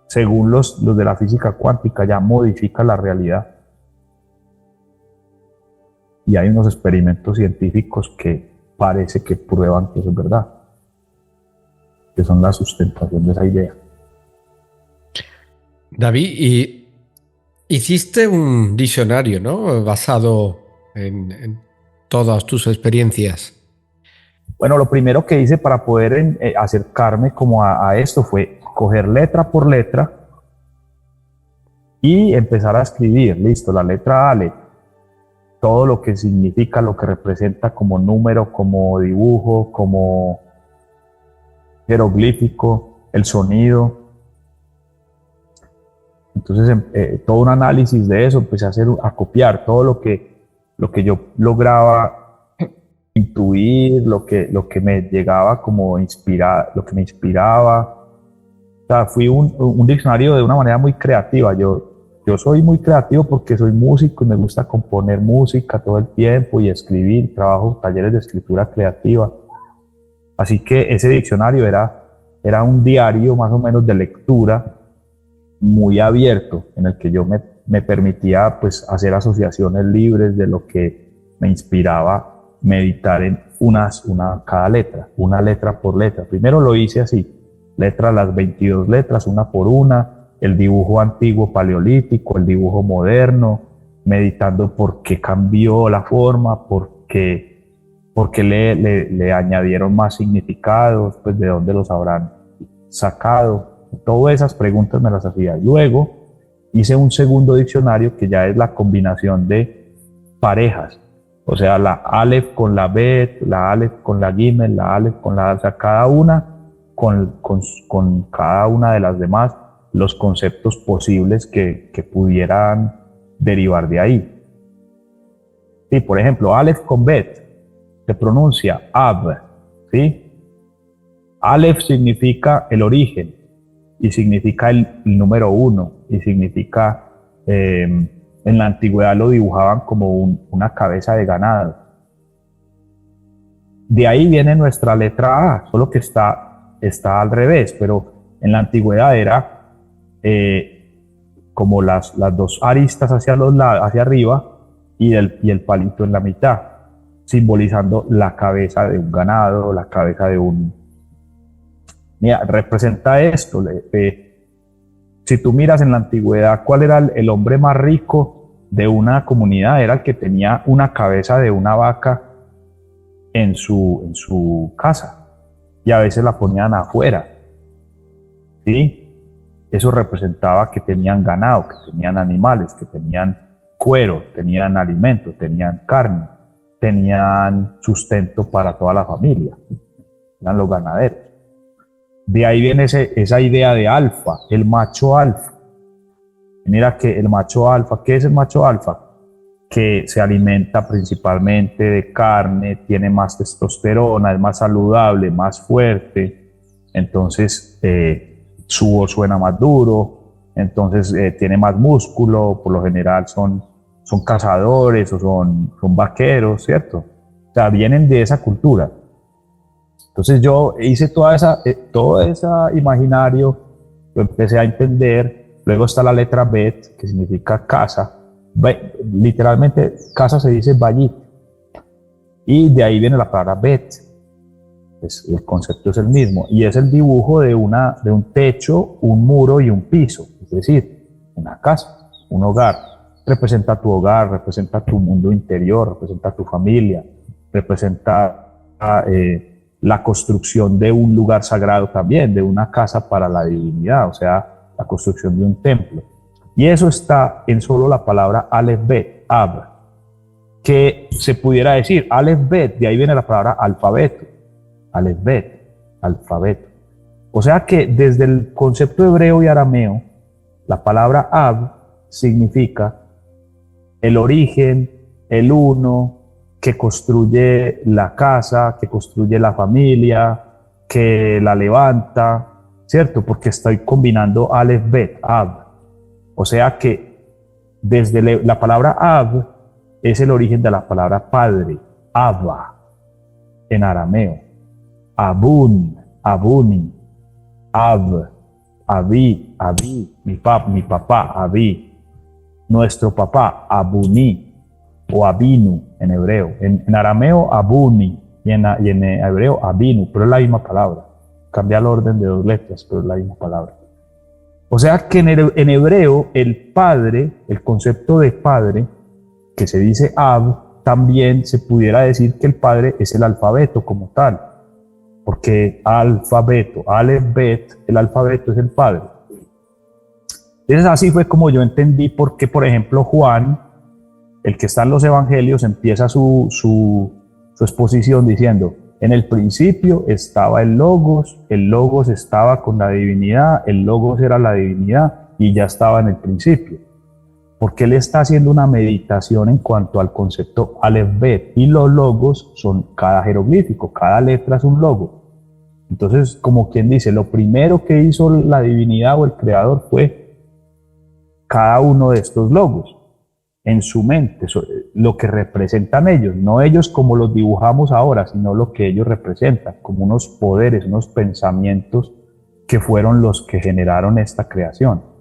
según los de la física cuántica, ya modifica la realidad. Y hay unos experimentos científicos que parece que prueban que eso es verdad, que son la sustentación de esa idea. David, y hiciste un diccionario, ¿no? Basado en todas tus experiencias. Bueno, lo primero que hice para poder acercarme como a esto fue coger letra por letra y empezar a escribir. Listo, la letra Aleph, todo lo que significa, lo que representa como número, como dibujo, como jeroglífico, el sonido. Entonces, todo un análisis de eso, empecé a copiar todo lo que yo lograba intuir, lo que me llegaba como inspirar, lo que me inspiraba. O sea, fui un diccionario de una manera muy creativa. Yo soy muy creativo porque soy músico y me gusta componer música todo el tiempo y escribir, trabajo talleres de escritura creativa. Así que ese diccionario era un diario más o menos de lectura muy abierto, en el que yo me permitía pues hacer asociaciones libres de lo que me inspiraba meditar en cada letra, una letra por letra. Primero lo hice así, las 22 letras, una por una, el dibujo antiguo paleolítico, el dibujo moderno, meditando por qué cambió la forma, por qué le añadieron más significados, pues de dónde los habrán sacado. Todas esas preguntas me las hacía. Luego hice un segundo diccionario que ya es la combinación de parejas. O sea, la Aleph con la Bet, la Aleph con la Gimel, la Aleph con la... O sea, cada una con cada una de las demás, los conceptos posibles que pudieran derivar de ahí. Sí, por ejemplo, Aleph con Bet se pronuncia Ab, ¿sí? Aleph significa el origen y significa el número 1 y significa... en la antigüedad lo dibujaban como una cabeza de ganado. De ahí viene nuestra letra A, solo que está al revés, pero en la antigüedad era como las dos aristas hacia los lados, hacia arriba y el palito en la mitad, simbolizando la cabeza de un ganado, la cabeza de un... Mira, representa esto. Si tú miras en la antigüedad, ¿cuál era el hombre más rico de una comunidad? Era el que tenía una cabeza de una vaca en su casa, y a veces la ponían afuera, ¿sí? Eso representaba que tenían ganado, que tenían animales, que tenían cuero, tenían alimento, tenían carne, tenían sustento para toda la familia, eran los ganaderos. De ahí viene esa idea de alfa, el macho alfa. Mira que el macho alfa, ¿qué es el macho alfa? Que se alimenta principalmente de carne, tiene más testosterona, es más saludable, más fuerte, entonces su voz suena más duro, entonces tiene más músculo, por lo general son cazadores o son vaqueros, ¿cierto? O sea, vienen de esa cultura. Entonces yo hice todo ese imaginario, lo empecé a entender. Luego está la letra Bet, que significa casa. Literalmente casa se dice Bayit. Y de ahí viene la palabra Bet. Pues el concepto es el mismo. Y es el dibujo de un techo, un muro y un piso. Es decir, una casa, un hogar. Representa tu hogar, representa tu mundo interior, representa tu familia, representa... la construcción de un lugar sagrado también, de una casa para la divinidad, o sea, la construcción de un templo. Y eso está en solo la palabra Aleph Bet, Ab, que se pudiera decir Aleph Bet, de ahí viene la palabra alfabeto, Aleph Bet, alfabeto. O sea que desde el concepto hebreo y arameo, la palabra Ab significa el origen, el uno, que construye la casa, que construye la familia, que la levanta, ¿cierto? Porque estoy combinando Aleph Bet, Ab. O sea que desde la palabra Ab es el origen de la palabra padre, Abba, en arameo. Abun, Abuni, Ab, Abi, Abi, mi papá, Abi, nuestro papá, Abuni o Abinu en hebreo. En arameo, Abuni y en hebreo, Abinu, pero es la misma palabra. Cambia el orden de 2 letras, pero es la misma palabra. O sea que en hebreo, el padre, el concepto de padre, que se dice Ab, también se pudiera decir que el padre es el alfabeto como tal. Porque alfabeto, Aleph Bet, el alfabeto es el padre. Entonces así fue como yo entendí por qué, por ejemplo, Juan, el que está en los evangelios, empieza su exposición diciendo, en el principio estaba el Logos estaba con la divinidad, el Logos era la divinidad y ya estaba en el principio. Porque él está haciendo una meditación en cuanto al concepto Aleph Bet, y los logos son cada jeroglífico, cada letra es un logo. Entonces, como quien dice, lo primero que hizo la divinidad o el creador fue cada uno de estos logos en su mente, lo que representan ellos, no ellos como los dibujamos ahora, sino lo que ellos representan, como unos poderes, unos pensamientos que fueron los que generaron esta creación.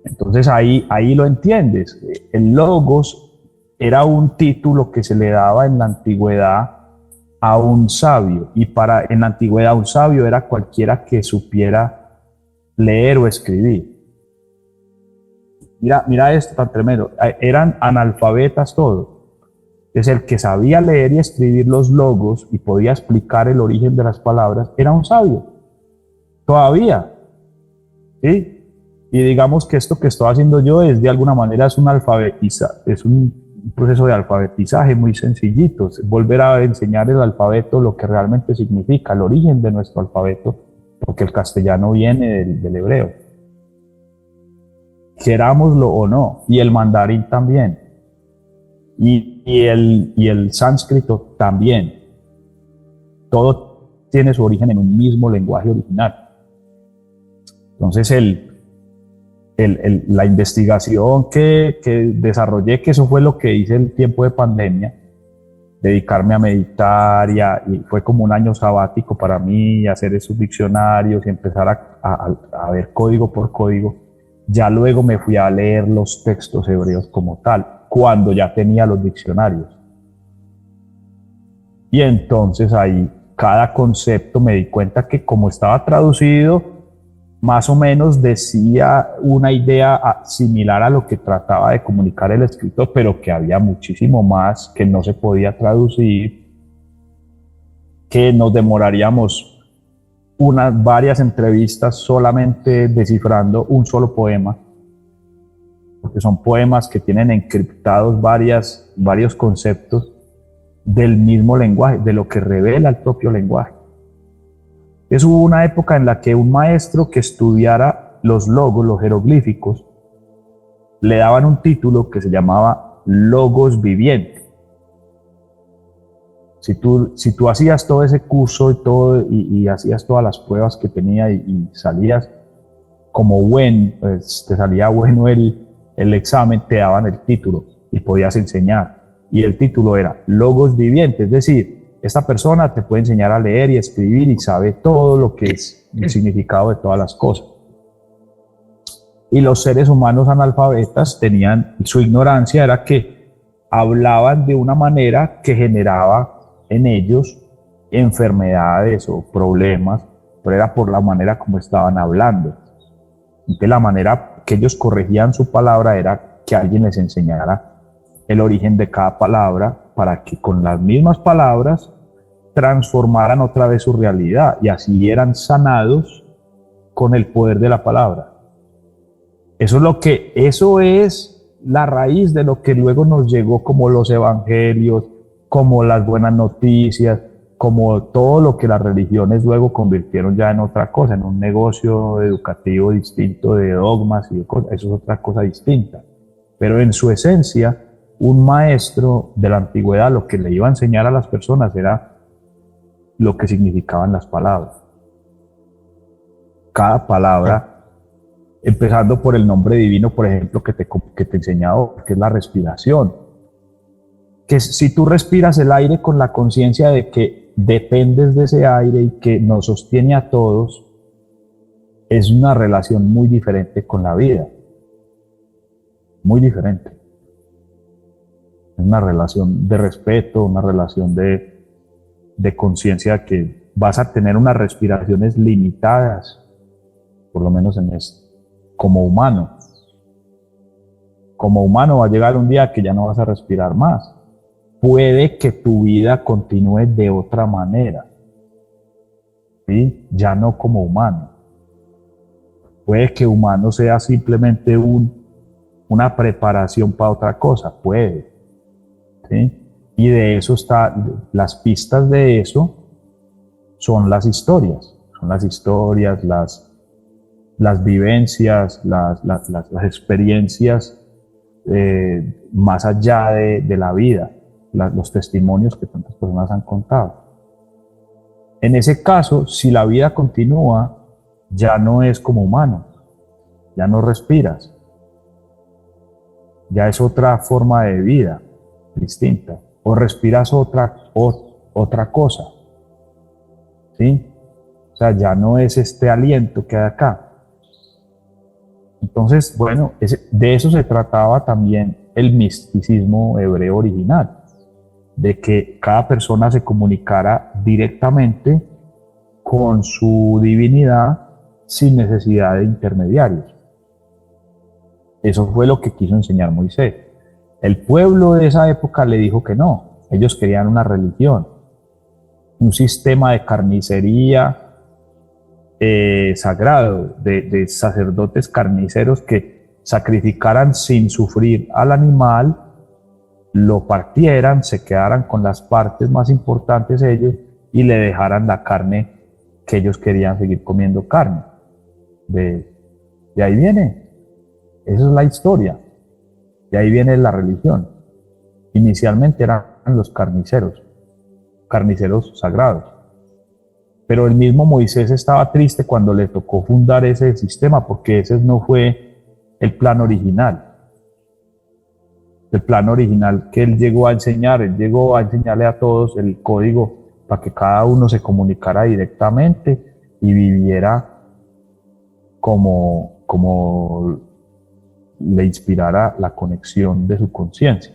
Entonces ahí lo entiendes. El Logos era un título que se le daba en la antigüedad a un sabio, y en la antigüedad un sabio era cualquiera que supiera leer o escribir. Mira esto tan tremendo, eran analfabetas todos. Es el que sabía leer y escribir los logos y podía explicar el origen de las palabras, era un sabio. Todavía, ¿sí? Y digamos que esto que estoy haciendo yo es de alguna manera es un proceso de alfabetizaje muy sencillito, es volver a enseñar el alfabeto, lo que realmente significa, el origen de nuestro alfabeto, porque el castellano viene del hebreo, querámoslo o no, y el mandarín también, y el sánscrito también. Todo tiene su origen en un mismo lenguaje original. Entonces la investigación que desarrollé, que eso fue lo que hice el tiempo de pandemia, dedicarme a meditar y fue como un año sabático para mí, hacer esos diccionarios y empezar a ver código por código. Ya luego me fui a leer los textos hebreos como tal, cuando ya tenía los diccionarios. Y entonces ahí cada concepto me di cuenta que como estaba traducido, más o menos decía una idea similar a lo que trataba de comunicar el escritor, pero que había muchísimo más que no se podía traducir, que nos demoraríamos varias entrevistas solamente descifrando un solo poema, porque son poemas que tienen encriptados varios conceptos del mismo lenguaje, de lo que revela el propio lenguaje. Entonces hubo una época en la que un maestro que estudiara los logos, los jeroglíficos, le daban un título que se llamaba Logos Viviente. Si tú hacías todo ese curso y hacías todas las pruebas que tenía y salías como pues te salía bueno el examen, te daban el título y podías enseñar. Y el título era Logos Viviente, es decir, esta persona te puede enseñar a leer y escribir y sabe todo lo que es el significado de todas las cosas. Y los seres humanos analfabetas tenían, su ignorancia era que hablaban de una manera que generaba en ellos enfermedades o problemas, pero era por la manera como estaban hablando. Entonces la manera que ellos corregían su palabra era que alguien les enseñara el origen de cada palabra para que con las mismas palabras transformaran otra vez su realidad y así eran sanados con el poder de la palabra. Eso es la raíz de lo que luego nos llegó como los evangelios, como las buenas noticias, como todo lo que las religiones luego convirtieron ya en otra cosa, en un negocio educativo distinto de dogmas y de cosas. Eso es otra cosa distinta. Pero en su esencia, un maestro de la antigüedad lo que le iba a enseñar a las personas era lo que significaban las palabras. Cada palabra, empezando por el nombre divino, por ejemplo, que te he enseñado, que es la respiración. Que si tú respiras el aire con la conciencia de que dependes de ese aire y que nos sostiene a todos, es una relación muy diferente con la vida. Muy diferente. Es una relación de respeto, una relación de conciencia que vas a tener unas respiraciones limitadas, por lo menos en esto, como humano. Como humano va a llegar un día que ya no vas a respirar más. Puede que tu vida continúe de otra manera, ¿sí? Ya no como humano. Puede que humano sea simplemente una preparación para otra cosa, puede, ¿sí? Y de eso las pistas de eso son las historias, las vivencias, las experiencias más allá de la vida, los testimonios que tantas personas han contado. En ese caso, si la vida continúa, ya no es como humano, ya no respiras, ya es otra forma de vida distinta, o respiras otra cosa, ¿sí? O sea, ya no es este aliento que hay acá. Entonces, bueno, de eso se trataba también el misticismo hebreo original, de que cada persona se comunicara directamente con su divinidad sin necesidad de intermediarios. Eso fue lo que quiso enseñar Moisés. El pueblo de esa época le dijo que no, ellos querían una religión, un sistema de carnicería sagrado, de sacerdotes carniceros que sacrificaran sin sufrir al animal, lo partieran, se quedaran con las partes más importantes ellos y le dejaran la carne que ellos querían seguir comiendo carne. De ahí viene, esa es la historia, de ahí viene la religión. Inicialmente eran los carniceros sagrados. Pero el mismo Moisés estaba triste cuando le tocó fundar ese sistema, porque ese no fue el plan original. El plan original que él llegó a enseñarle a todos el código para que cada uno se comunicara directamente y viviera como le inspirara la conexión de su conciencia.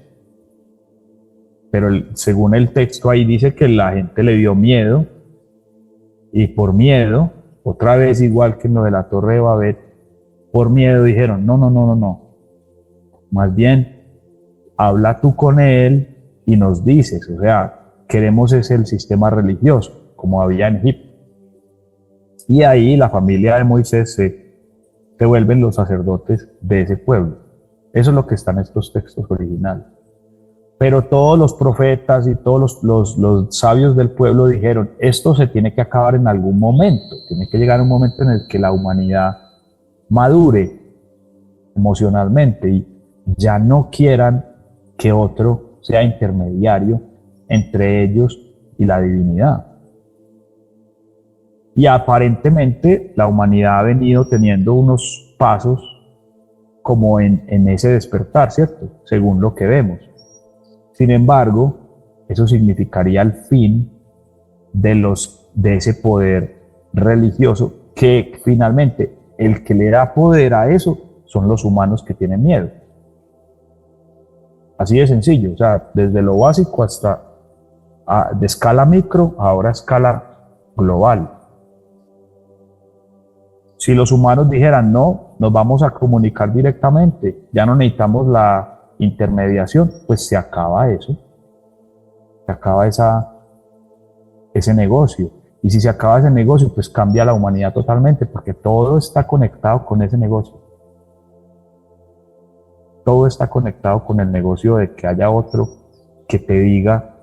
Pero según el texto ahí dice que la gente le dio miedo, y por miedo, otra vez igual que en lo de la Torre de Babel, por miedo dijeron, no. Más bien, habla tú con él y nos dices, o sea, queremos ese el sistema religioso, como había en Egipto. Y ahí la familia de Moisés se vuelven los sacerdotes de ese pueblo. Eso es lo que está en estos textos originales. Pero todos los profetas y todos los sabios del pueblo dijeron, esto se tiene que acabar en algún momento, tiene que llegar un momento en el que la humanidad madure emocionalmente y ya no quieran que otro sea intermediario entre ellos y la divinidad. Y aparentemente la humanidad ha venido teniendo unos pasos como en ese despertar, ¿cierto? Según lo que vemos. Sin embargo, eso significaría el fin de ese poder religioso, que finalmente el que le da poder a eso son los humanos que tienen miedo. Así de sencillo, o sea, desde lo básico hasta de escala micro, ahora a escala global. Si los humanos dijeran, no, nos vamos a comunicar directamente, ya no necesitamos la intermediación, pues se acaba eso, se acaba ese negocio. Y si se acaba ese negocio, pues cambia la humanidad totalmente, porque todo está conectado con ese negocio. todo está conectado con el negocio de que haya otro que te diga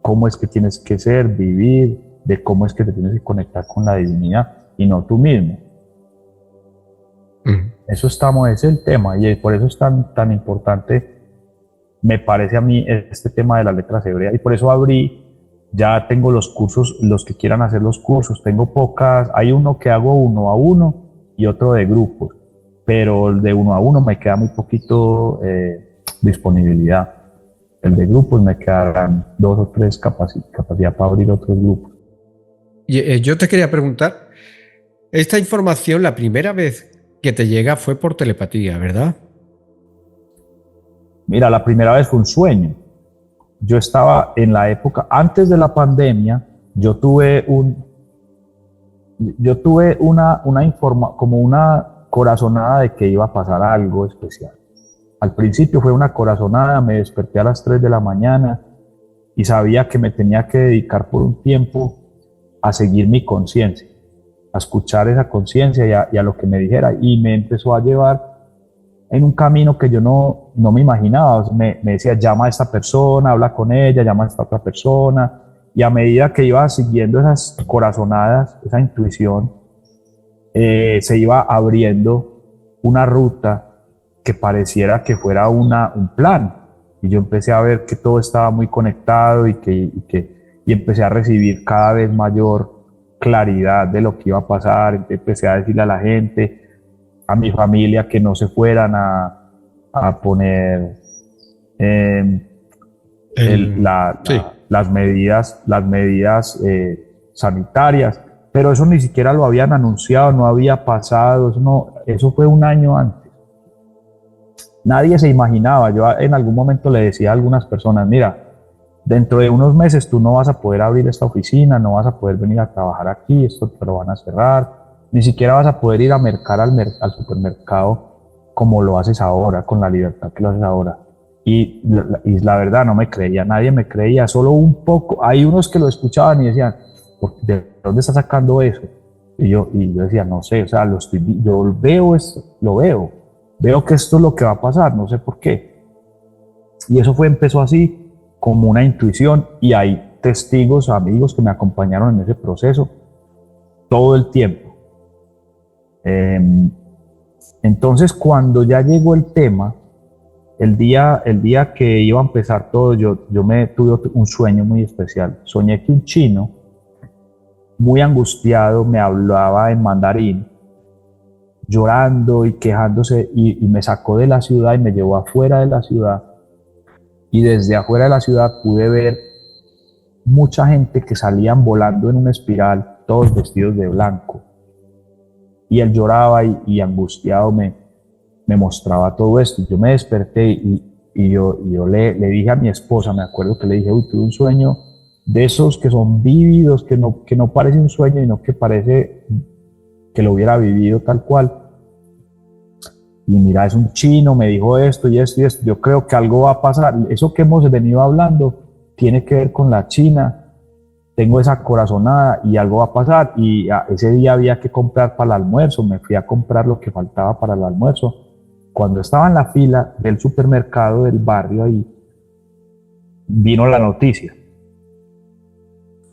cómo es que tienes que ser, vivir, de cómo es que te tienes que conectar con la divinidad y no tú mismo. Eso es el tema, y por eso es tan importante, me parece a mí, este tema de las letras hebreas, y por eso ya tengo los cursos, los que quieran hacer los cursos, tengo pocas, hay uno que hago 1-a-1 y otro de grupos, pero el de 1-a-1 me queda muy poquito disponibilidad. El de grupos me quedarán 2 o 3 capacidad para abrir otros grupos. Yo te quería preguntar, esta información la primera vez que te llega fue por telepatía, ¿verdad? Mira, la primera vez fue un sueño. Yo estaba en la época, antes de la pandemia, yo tuve como una corazonada de que iba a pasar algo especial. Al principio fue una corazonada, me desperté a las 3 de la mañana y sabía que me tenía que dedicar por un tiempo a seguir mi conciencia, a escuchar esa conciencia y a lo que me dijera, y me empezó a llevar en un camino que yo no me imaginaba. Me decía, llama a esta persona, habla con ella, llama a esta otra persona, y a medida que iba siguiendo esas corazonadas, esa intuición, se iba abriendo una ruta que pareciera que fuera un plan, y yo empecé a ver que todo estaba muy conectado y empecé a recibir cada vez mayor claridad de lo que iba a pasar. Empecé a decirle a la gente, a mi familia, que no se fueran a poner Sí. las medidas sanitarias, pero eso ni siquiera lo habían anunciado, no había pasado, eso fue un año antes. Nadie se imaginaba. Yo en algún momento le decía a algunas personas, mira, dentro de unos meses tú no vas a poder abrir esta oficina, no vas a poder venir a trabajar aquí, esto te lo van a cerrar, ni siquiera vas a poder ir a mercar al supermercado como lo haces ahora, con la libertad que lo haces ahora. Y la verdad no me creía, nadie me creía, solo un poco. Hay unos que lo escuchaban y decían, ¿de dónde está sacando eso? Y yo decía, no sé, o sea, yo veo esto, veo que esto es lo que va a pasar, no sé por qué. Y eso empezó así, como una intuición, y hay testigos, amigos que me acompañaron en ese proceso todo el tiempo. Entonces, cuando ya llegó el tema, el día que iba a empezar todo, yo tuve un sueño muy especial. Soñé que un chino, muy angustiado, me hablaba en mandarín, llorando y quejándose, y me sacó de la ciudad y me llevó afuera de la ciudad. Y desde afuera de la ciudad pude ver mucha gente que salían volando en una espiral, todos vestidos de blanco. Y él lloraba y angustiado me mostraba todo esto. Yo me desperté y yo le dije a mi esposa, me acuerdo que le dije, tuve un sueño de esos que son vívidos, que no parece un sueño, sino que parece que lo hubiera vivido tal cual. Y mira, es un chino, me dijo esto y esto y esto, yo creo que algo va a pasar. Eso que hemos venido hablando tiene que ver con la China. Tengo esa corazonada y algo va a pasar. Y ese día había que comprar para el almuerzo, me fui a comprar lo que faltaba para el almuerzo. Cuando estaba en la fila del supermercado del barrio, ahí vino la noticia.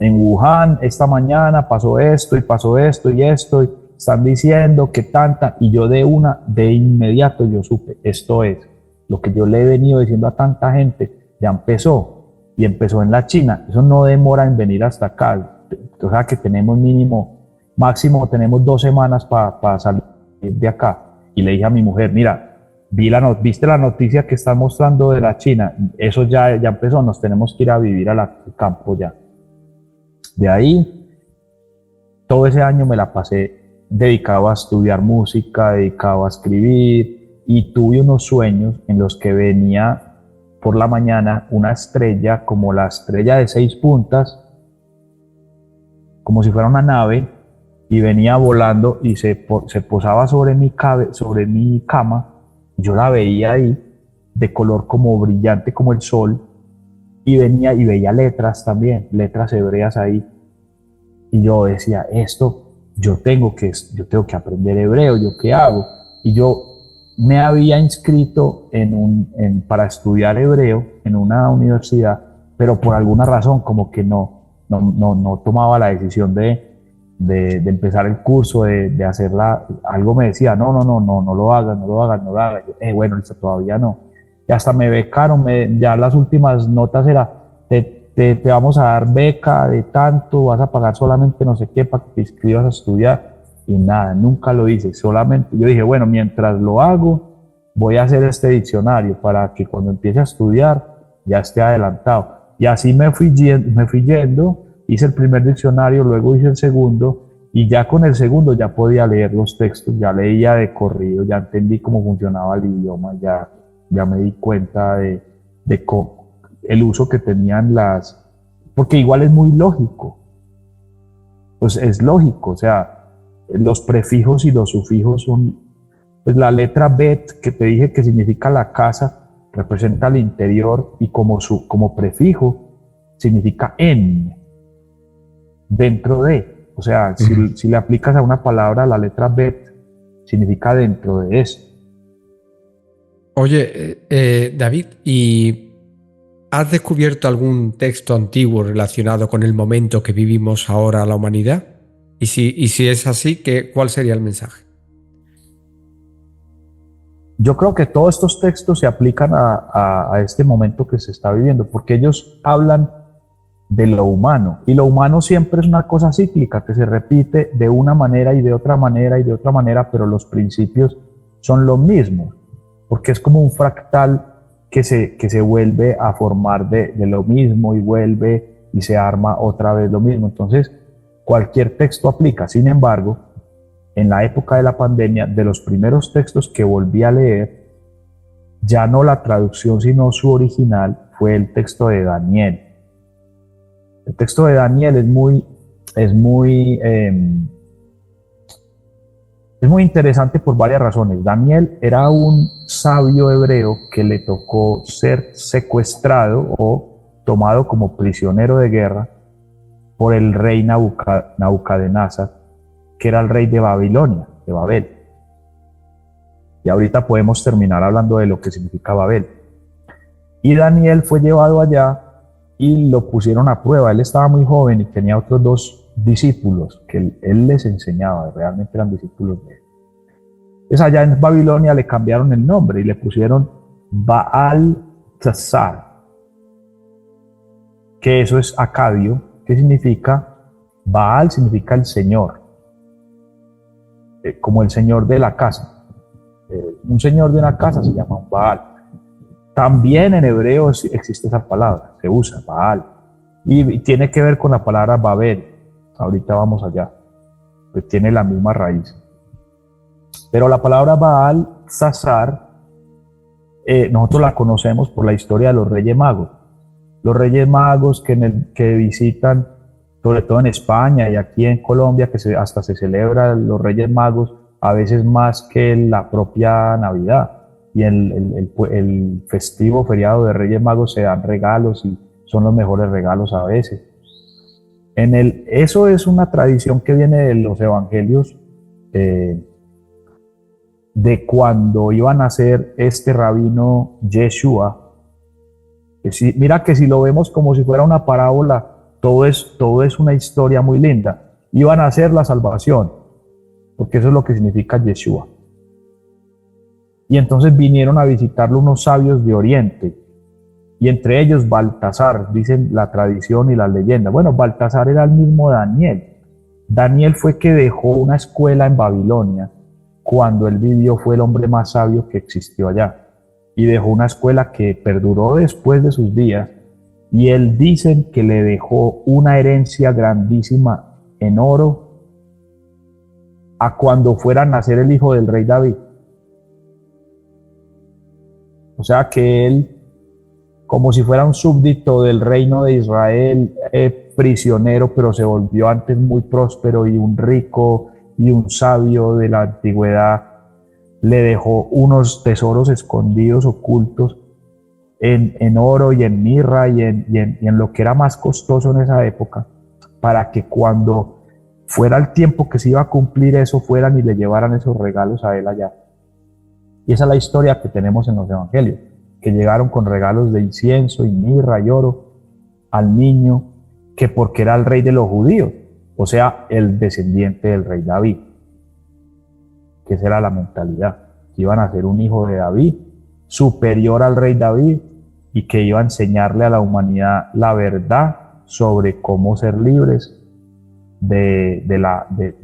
En Wuhan esta mañana pasó esto y esto, y están diciendo que tanta, y yo de inmediato yo supe, esto es lo que yo le he venido diciendo a tanta gente, ya empezó, y empezó en la China. Eso no demora en venir hasta acá, o sea que tenemos máximo tenemos 2 semanas para salir de acá. Y le dije a mi mujer, mira, ¿viste la noticia que están mostrando de la China? Eso ya empezó, nos tenemos que ir a vivir al campo ya. De ahí, todo ese año me la pasé dedicado a estudiar música, dedicado a escribir, y tuve unos sueños en los que venía por la mañana una estrella, como la estrella de 6 puntas, como si fuera una nave, y venía volando y se posaba sobre mi cama. Yo la veía ahí, de color como brillante como el sol, y veía letras también, letras hebreas ahí. Y yo decía, yo tengo que aprender hebreo, ¿yo qué hago? Y yo me había inscrito para estudiar hebreo en una universidad, pero por alguna razón como que no tomaba la decisión de empezar el curso, de hacerla. Algo me decía, no lo hagas, no lo hagas, no lo hagas. Yo, bueno, listo, todavía no. Y hasta me becaron, ya las últimas notas era, te vamos a dar beca de tanto, vas a pagar solamente no sé qué para que te inscribas a estudiar. Y nada, nunca lo hice, solamente yo dije, bueno, mientras lo hago, voy a hacer este diccionario para que cuando empiece a estudiar ya esté adelantado. Y así me fui yendo, hice el primer diccionario, luego hice el segundo, y ya con el segundo ya podía leer los textos, ya leía de corrido, ya entendí cómo funcionaba el idioma, ya me di cuenta de el uso que tenían porque igual es muy lógico, pues es lógico, o sea, los prefijos y los sufijos son, pues la letra bet que te dije que significa la casa, representa el interior, y como prefijo significa en, dentro de, o sea, si le aplicas a una palabra la letra bet, significa dentro de eso. Oye, David, ¿y has descubierto algún texto antiguo relacionado con el momento que vivimos ahora la humanidad? Y si es así, ¿cuál sería el mensaje? Yo creo que todos estos textos se aplican a este momento que se está viviendo, porque ellos hablan de lo humano, y lo humano siempre es una cosa cíclica que se repite de una manera y de otra manera y de otra manera, pero los principios son los mismos, porque es como un fractal que se vuelve a formar de lo mismo, y vuelve y se arma otra vez lo mismo. Entonces cualquier texto aplica. Sin embargo, en la época de la pandemia, de los primeros textos que volví a leer, ya no la traducción sino su original, fue el texto de Daniel. El texto de Daniel es muy interesante por varias razones. Daniel era un sabio hebreo que le tocó ser secuestrado o tomado como prisionero de guerra por el rey Nabucodonosor, que era el rey de Babilonia, de Babel. Y ahorita podemos terminar hablando de lo que significa Babel. Y Daniel fue llevado allá y lo pusieron a prueba. Él estaba muy joven y tenía otros 2 discípulos que él les enseñaba, realmente eran discípulos de él. Entonces allá en Babilonia le cambiaron el nombre y le pusieron Baal Tzazar, que eso es acadio, que significa, Baal significa el Señor, como el Señor de la casa. Un señor de una casa se llama un Baal. También en hebreo existe esa palabra, se usa, Baal, y tiene que ver con la palabra Babel. Ahorita vamos allá, pues tiene la misma raíz. Pero la palabra Baal Tzazar, nosotros la conocemos por la historia de los Reyes Magos. Los Reyes Magos que visitan, sobre todo en España y aquí en Colombia, que hasta se celebran los Reyes Magos, a veces más que la propia Navidad. Y el festivo feriado de Reyes Magos se dan regalos y son los mejores regalos a veces. Eso es una tradición que viene de los evangelios, de cuando iban a ser este rabino Yeshua. Mira que si lo vemos como si fuera una parábola, todo es una historia muy linda. Iban a hacer la salvación, porque eso es lo que significa Yeshua. Y entonces vinieron a visitarlo unos sabios de Oriente, y entre ellos Baltasar, dicen la tradición y la leyenda. Bueno, Baltasar era el mismo Daniel. Daniel fue que dejó una escuela en Babilonia. Cuando él vivió fue el hombre más sabio que existió allá, y dejó una escuela que perduró después de sus días, y él dicen que le dejó una herencia grandísima en oro a cuando fuera a nacer el hijo del rey David. O sea que él, como si fuera un súbdito del reino de Israel, prisionero, pero se volvió antes muy próspero y un rico y un sabio de la antigüedad, le dejó unos tesoros escondidos, ocultos, en oro y en mirra y en lo que era más costoso en esa época, para que cuando fuera el tiempo que se iba a cumplir eso, fueran y le llevaran esos regalos a él allá. Y esa es la historia que tenemos en los evangelios, que llegaron con regalos de incienso y mirra y oro al niño, que porque era el rey de los judíos, o sea, el descendiente del rey David, que esa era la mentalidad, que iban a ser un hijo de David, superior al rey David, y que iba a enseñarle a la humanidad la verdad sobre cómo ser libres de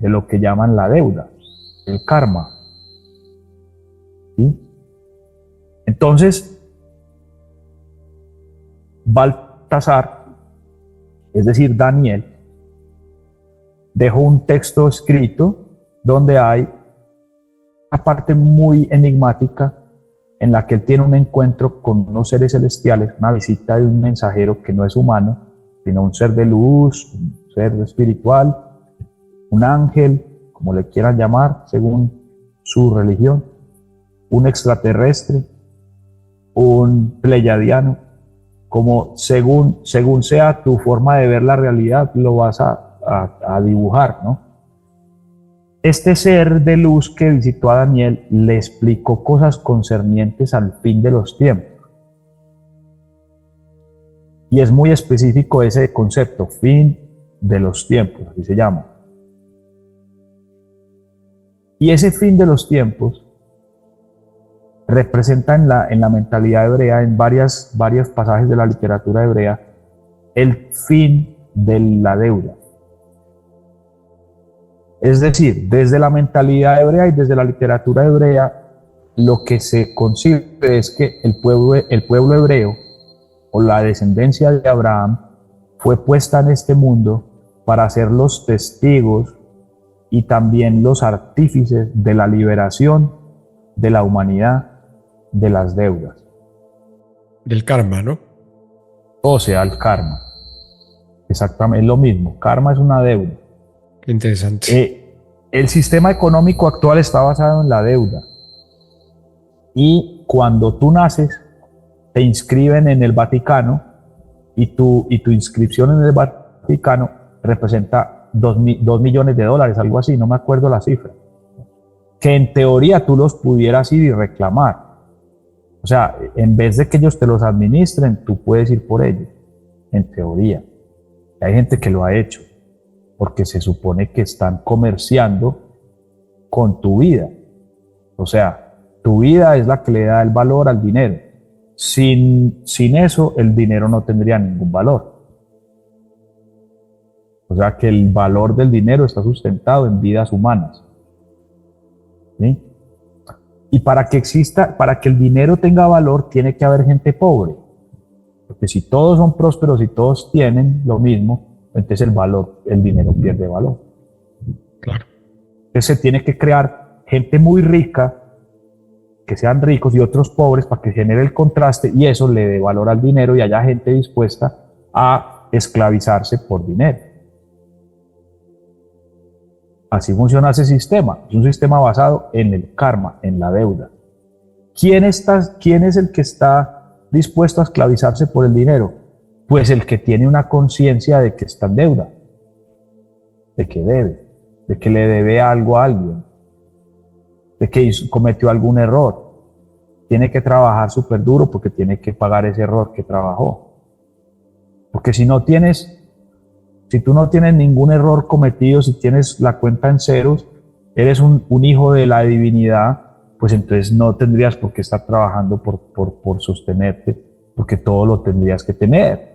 lo que llaman la deuda, el karma. ¿Sí? Entonces, Baltasar, es decir, Daniel, dejó un texto escrito donde hay una parte muy enigmática en la que él tiene un encuentro con unos seres celestiales, una visita de un mensajero que no es humano, sino un ser de luz, un ser espiritual, un ángel, como le quieran llamar, según su religión, un extraterrestre, un pleyadiano, como según sea tu forma de ver la realidad, lo vas a dibujar, ¿no? Este ser de luz que visitó a Daniel le explicó cosas concernientes al fin de los tiempos. Y es muy específico ese concepto, fin de los tiempos, así se llama. Y ese fin de los tiempos representa en la mentalidad hebrea, en varios pasajes de la literatura hebrea, el fin de la deuda. Es decir, desde la mentalidad hebrea y desde la literatura hebrea, lo que se concibe es que el pueblo hebreo o la descendencia de Abraham fue puesta en este mundo para ser los testigos y también los artífices de la liberación de la humanidad de las deudas. Del karma, ¿no? O sea, el karma. Exactamente, es lo mismo. Karma es una deuda. Qué interesante. El sistema económico actual está basado en la deuda. Y cuando tú naces, te inscriben en el Vaticano y tu inscripción en el Vaticano representa $2 millones, algo así, no me acuerdo la cifra. Que en teoría tú los pudieras ir y reclamar. O sea, en vez de que ellos te los administren, tú puedes ir por ellos, en teoría. Hay gente que lo ha hecho, porque se supone que están comerciando con tu vida. O sea, tu vida es la que le da el valor al dinero. Sin eso, el dinero no tendría ningún valor. O sea que el valor del dinero está sustentado en vidas humanas. ¿Sí? Y para que el dinero tenga valor, tiene que haber gente pobre. Porque si todos son prósperos y todos tienen lo mismo, entonces el dinero pierde valor. Claro. Entonces se tiene que crear gente muy rica, que sean ricos y otros pobres para que genere el contraste y eso le dé valor al dinero y haya gente dispuesta a esclavizarse por dinero. Así funciona ese sistema. Es un sistema basado en el karma, en la deuda. ¿Quién es el que está dispuesto a esclavizarse por el dinero? Pues el que tiene una conciencia de que está en deuda, de que debe, de que le debe algo a alguien, de que cometió algún error. Tiene que trabajar súper duro porque tiene que pagar ese error que trabajó. Porque si tú no tienes ningún error cometido, si tienes la cuenta en ceros, eres un hijo de la divinidad, pues entonces no tendrías por qué estar trabajando por sostenerte, porque todo lo tendrías que tener.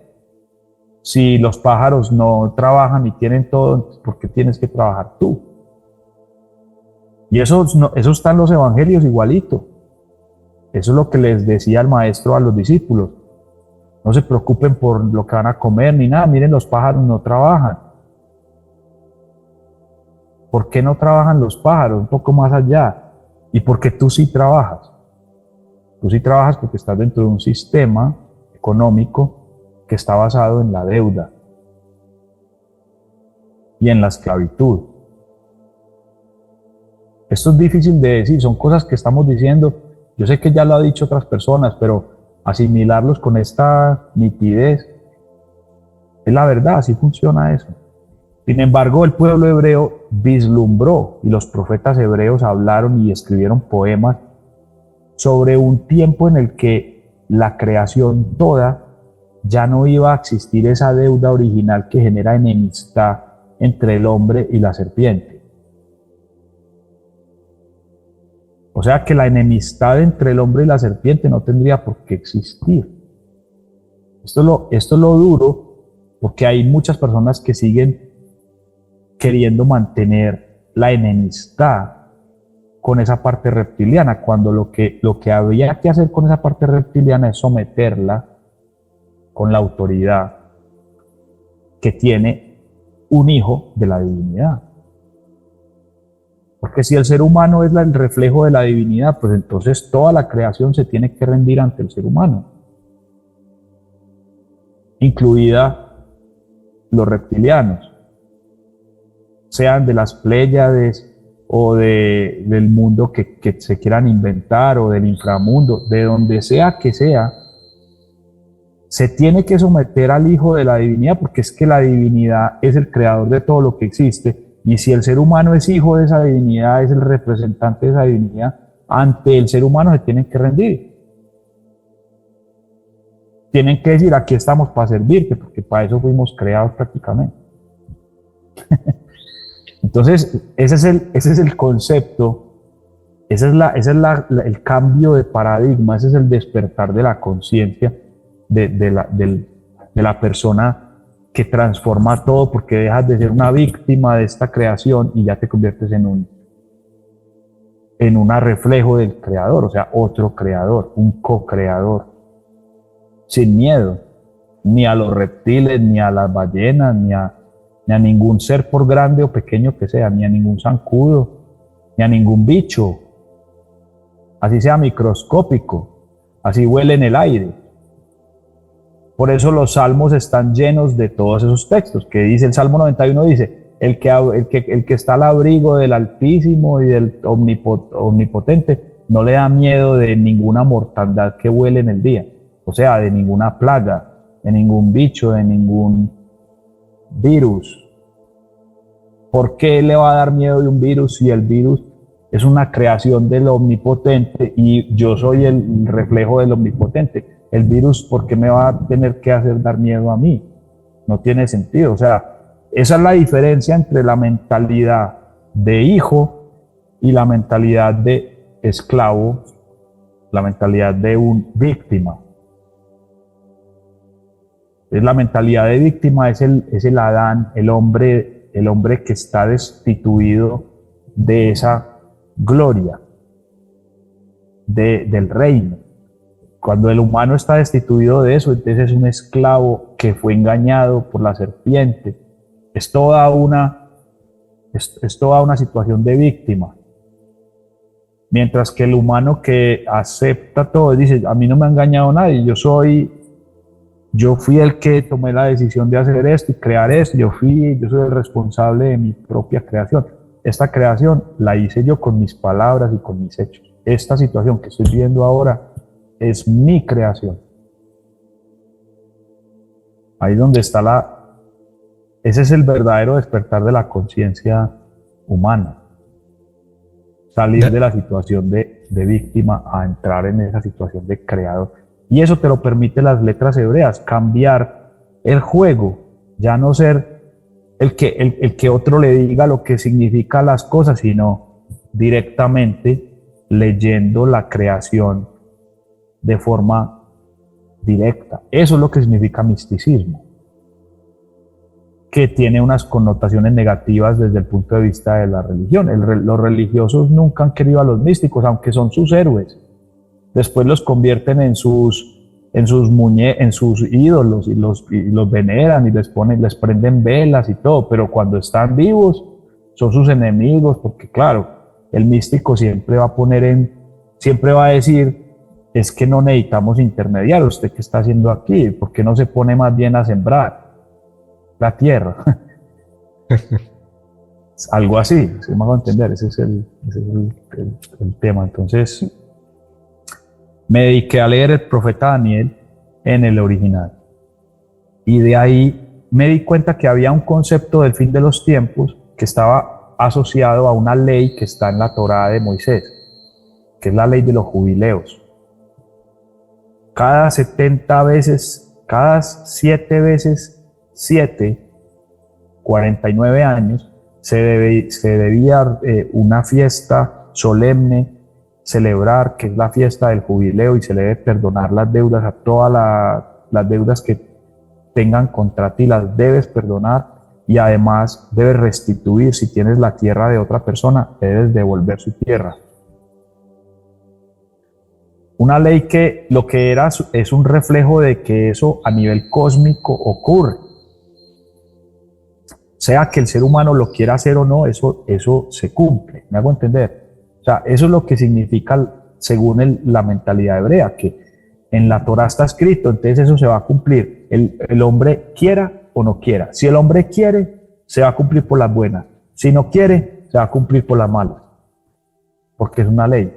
Si los pájaros no trabajan y tienen todo, ¿por qué tienes que trabajar tú? Y eso está en los evangelios igualito. Eso es lo que les decía el maestro a los discípulos. No se preocupen por lo que van a comer ni nada. Miren, los pájaros no trabajan. ¿Por qué no trabajan los pájaros? Un poco más allá. ¿Y por qué tú sí trabajas? Tú sí trabajas porque estás dentro de un sistema económico que está basado en la deuda y en la esclavitud. Esto es difícil de decir, son cosas que estamos diciendo. Yo sé que ya lo han dicho otras personas, pero asimilarlos con esta nitidez es la verdad, así funciona eso. Sin embargo, el pueblo hebreo vislumbró y los profetas hebreos hablaron y escribieron poemas sobre un tiempo en el que la creación toda ya no iba a existir esa deuda original que genera enemistad entre el hombre y la serpiente. O sea que la enemistad entre el hombre y la serpiente no tendría por qué existir. Esto es lo duro, porque hay muchas personas que siguen queriendo mantener la enemistad con esa parte reptiliana, cuando lo que había que hacer con esa parte reptiliana es someterla con la autoridad que tiene un hijo de la divinidad. Porque si el ser humano es el reflejo de la divinidad, pues entonces toda la creación se tiene que rendir ante el ser humano, incluida los reptilianos, sean de las Pléyades o del mundo que se quieran inventar, o del inframundo, de donde sea que sea, se tiene que someter al hijo de la divinidad, porque es que la divinidad es el creador de todo lo que existe, y si el ser humano es hijo de esa divinidad, es el representante de esa divinidad, ante el ser humano se tienen que rendir. Tienen que decir, aquí estamos para servirte, porque para eso fuimos creados prácticamente. Entonces, ese es el concepto, ese es el cambio de paradigma, ese es el despertar de la conciencia de la persona que transforma todo, porque dejas de ser una víctima de esta creación y ya te conviertes en un reflejo del creador, o sea, otro creador, un co-creador, sin miedo, ni a los reptiles, ni a las ballenas, ni a ningún ser, por grande o pequeño que sea, ni a ningún zancudo, ni a ningún bicho, así sea microscópico, así huele en el aire. Por eso los salmos están llenos de todos esos textos, que dice el Salmo 91, dice, el que está al abrigo del Altísimo y del Omnipotente, no le da miedo de ninguna mortandad que huele en el día, o sea, de ninguna plaga, de ningún bicho, de ningún virus. ¿Por qué le va a dar miedo de un virus si el virus es una creación del Omnipotente y yo soy el reflejo del Omnipotente? El virus, ¿por qué me va a tener que hacer dar miedo a mí? No tiene sentido. O sea, esa es la diferencia entre la mentalidad de hijo y la mentalidad de esclavo, la mentalidad de un víctima. Es la mentalidad de víctima, es el Adán, el hombre que está destituido de esa gloria del reino. Cuando el humano está destituido de eso, entonces es un esclavo que fue engañado por la serpiente. Es toda una situación de víctima. Mientras que el humano que acepta todo, dice, a mí no me ha engañado nadie, yo fui el que tomé la decisión de hacer esto y crear esto, yo soy el responsable de mi propia creación. Esta creación la hice yo con mis palabras y con mis hechos. Esta situación que estoy viviendo ahora es mi creación. Ahí es donde está ese es el verdadero despertar de la conciencia humana. Salir de la situación de víctima a entrar en esa situación de creador. Y eso te lo permite las letras hebreas, cambiar el juego, ya no ser el que otro le diga lo que significa las cosas, sino directamente leyendo la creación de forma directa. Eso es lo que significa misticismo, que tiene unas connotaciones negativas desde el punto de vista de la religión. Los religiosos nunca han querido a los místicos, aunque son sus héroes. Después los convierten en sus ídolos y los veneran y les prenden velas y todo, pero cuando están vivos son sus enemigos, porque claro, el místico siempre va a decir, es que no necesitamos intermediarios, ¿usted qué está haciendo aquí? ¿Por qué no se pone más bien a sembrar la tierra? Algo así, se me va a entender, ese es el tema. Entonces, me dediqué a leer el profeta Daniel en el original. Y de ahí me di cuenta que había un concepto del fin de los tiempos que estaba asociado a una ley que está en la Torá de Moisés. que es la ley de los jubileos. Cada 70 veces, cada 7 veces 7, 49 años, se debía una fiesta solemne, celebrar, que es la fiesta del jubileo, y se le debe perdonar las deudas a todas las deudas que tengan contra ti, las debes perdonar, y además debes restituir. Si tienes la tierra de otra persona, debes devolver su tierra. Una ley que lo que era es un reflejo de que eso a nivel cósmico ocurre. Sea que el ser humano lo quiera hacer o no, eso se cumple. ¿Me hago entender? O sea, eso es lo que significa según la mentalidad hebrea, que en la Torá está escrito, entonces eso se va a cumplir. El hombre quiera o no quiera. Si el hombre quiere, se va a cumplir por las buenas. Si no quiere, se va a cumplir por las malas. Porque es una ley.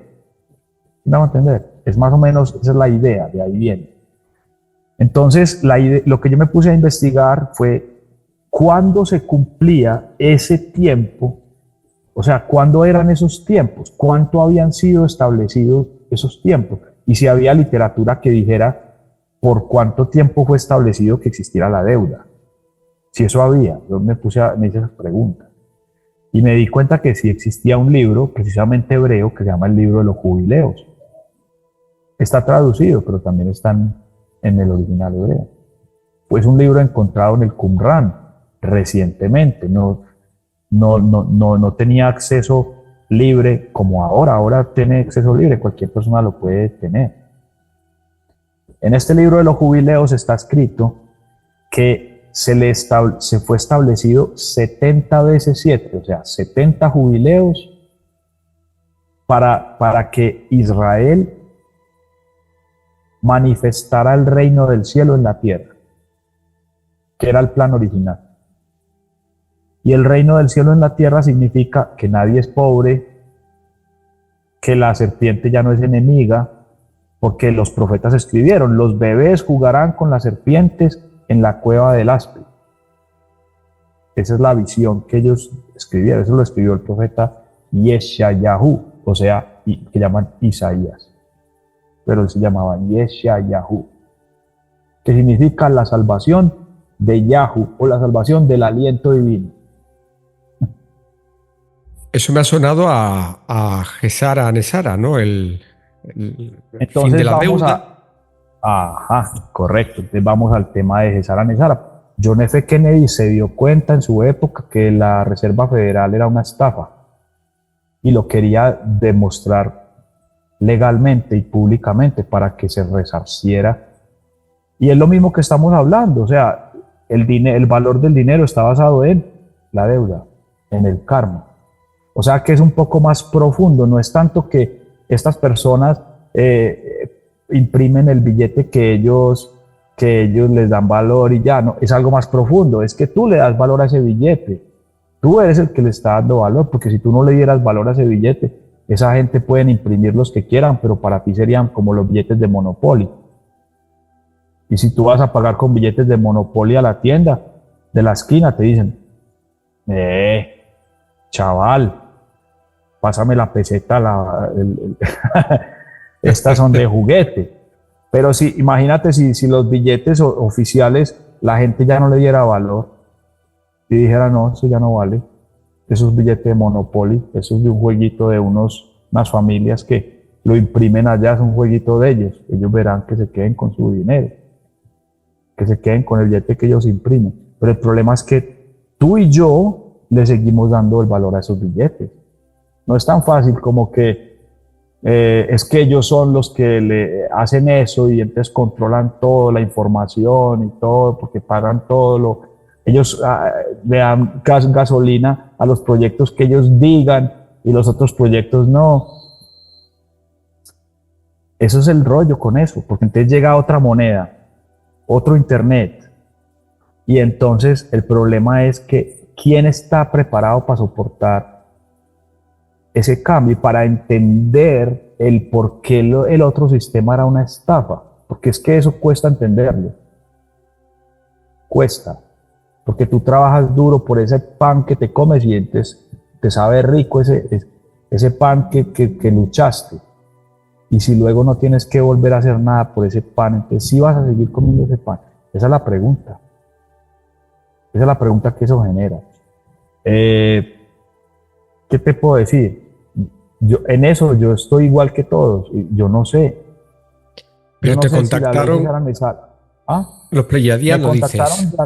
¿Me hago entender? Es más o menos, esa es la idea, de ahí viene. Entonces, lo que yo me puse a investigar fue cuándo se cumplía ese tiempo, o sea, cuándo eran esos tiempos, cuánto habían sido establecidos esos tiempos, y si había literatura que dijera por cuánto tiempo fue establecido que existiera la deuda. Si eso había, yo me hice esas preguntas. Y me di cuenta que sí existía un libro, precisamente hebreo, que se llama el libro de los jubileos. Está traducido, pero también está en el original hebreo. Pues un libro encontrado en el Qumran recientemente. No tenía acceso libre como ahora. Ahora tiene acceso libre, cualquier persona lo puede tener. En este libro de los jubileos está escrito que se fue establecido 70 veces 7, o sea, 70 jubileos para que Israel manifestara el reino del cielo en la tierra, que era el plan original. Y el reino del cielo en la tierra significa que nadie es pobre, que la serpiente ya no es enemiga, porque los profetas escribieron, los bebés jugarán con las serpientes en la cueva del áspid. Esa es la visión que ellos escribieron, eso lo escribió el profeta Yeshayahu, o sea, que llaman Isaías, pero él se llamaba Yeshayahu, que significa la salvación de Yahu, o la salvación del aliento divino. Eso me ha sonado a Gesara Anesara, ¿no? El Entonces fin de la deuda. Ajá, correcto. Entonces vamos al tema de Gesara Anesara. John F. Kennedy se dio cuenta en su época que la Reserva Federal era una estafa y lo quería demostrar legalmente y públicamente para que se resarciera. Y es lo mismo que estamos hablando, o sea, el valor del dinero está basado en la deuda, en el karma. O sea que es un poco más profundo, no es tanto que estas personas imprimen el billete que ellos les dan valor y ya, no, es algo más profundo, es que tú le das valor a ese billete, tú eres el que le está dando valor, porque si tú no le dieras valor a ese billete, esa gente pueden imprimir los que quieran, pero para ti serían como los billetes de Monopoly. Y si tú vas a pagar con billetes de Monopoly a la tienda de la esquina, te dicen, chaval, pásame la peseta, estas son de juguete. Pero si, imagínate si los billetes oficiales la gente ya no le diera valor y dijera, no, eso ya no vale, esos billetes de Monopoly, eso es de un jueguito de unas familias que lo imprimen allá, es un jueguito de ellos verán que se queden con su dinero, que se queden con el billete que ellos imprimen. Pero el problema es que tú y yo le seguimos dando el valor a esos billetes. No es tan fácil como que es que ellos son los que le hacen eso y entonces controlan toda la información y todo, porque pagan todo ellos le dan gasolina a los proyectos que ellos digan y los otros proyectos no. Eso es el rollo con eso, porque entonces llega otra moneda, otro internet, y entonces el problema es que ¿quién está preparado para soportar ese cambio y para entender el por qué el otro sistema era una estafa? Porque es que eso cuesta entenderlo. Cuesta. Porque tú trabajas duro por ese pan que te comes y entonces te sabe rico ese pan que luchaste. Y si luego no tienes que volver a hacer nada por ese pan, entonces sí vas a seguir comiendo ese pan. Esa es la pregunta. Esa es la pregunta que eso genera. ¿Qué te puedo decir? En eso yo estoy igual que todos. Yo no sé. Pero Yo no te sé si la ley contactaron general ¿Ah? los Me pleyadianos, contactaron, dices.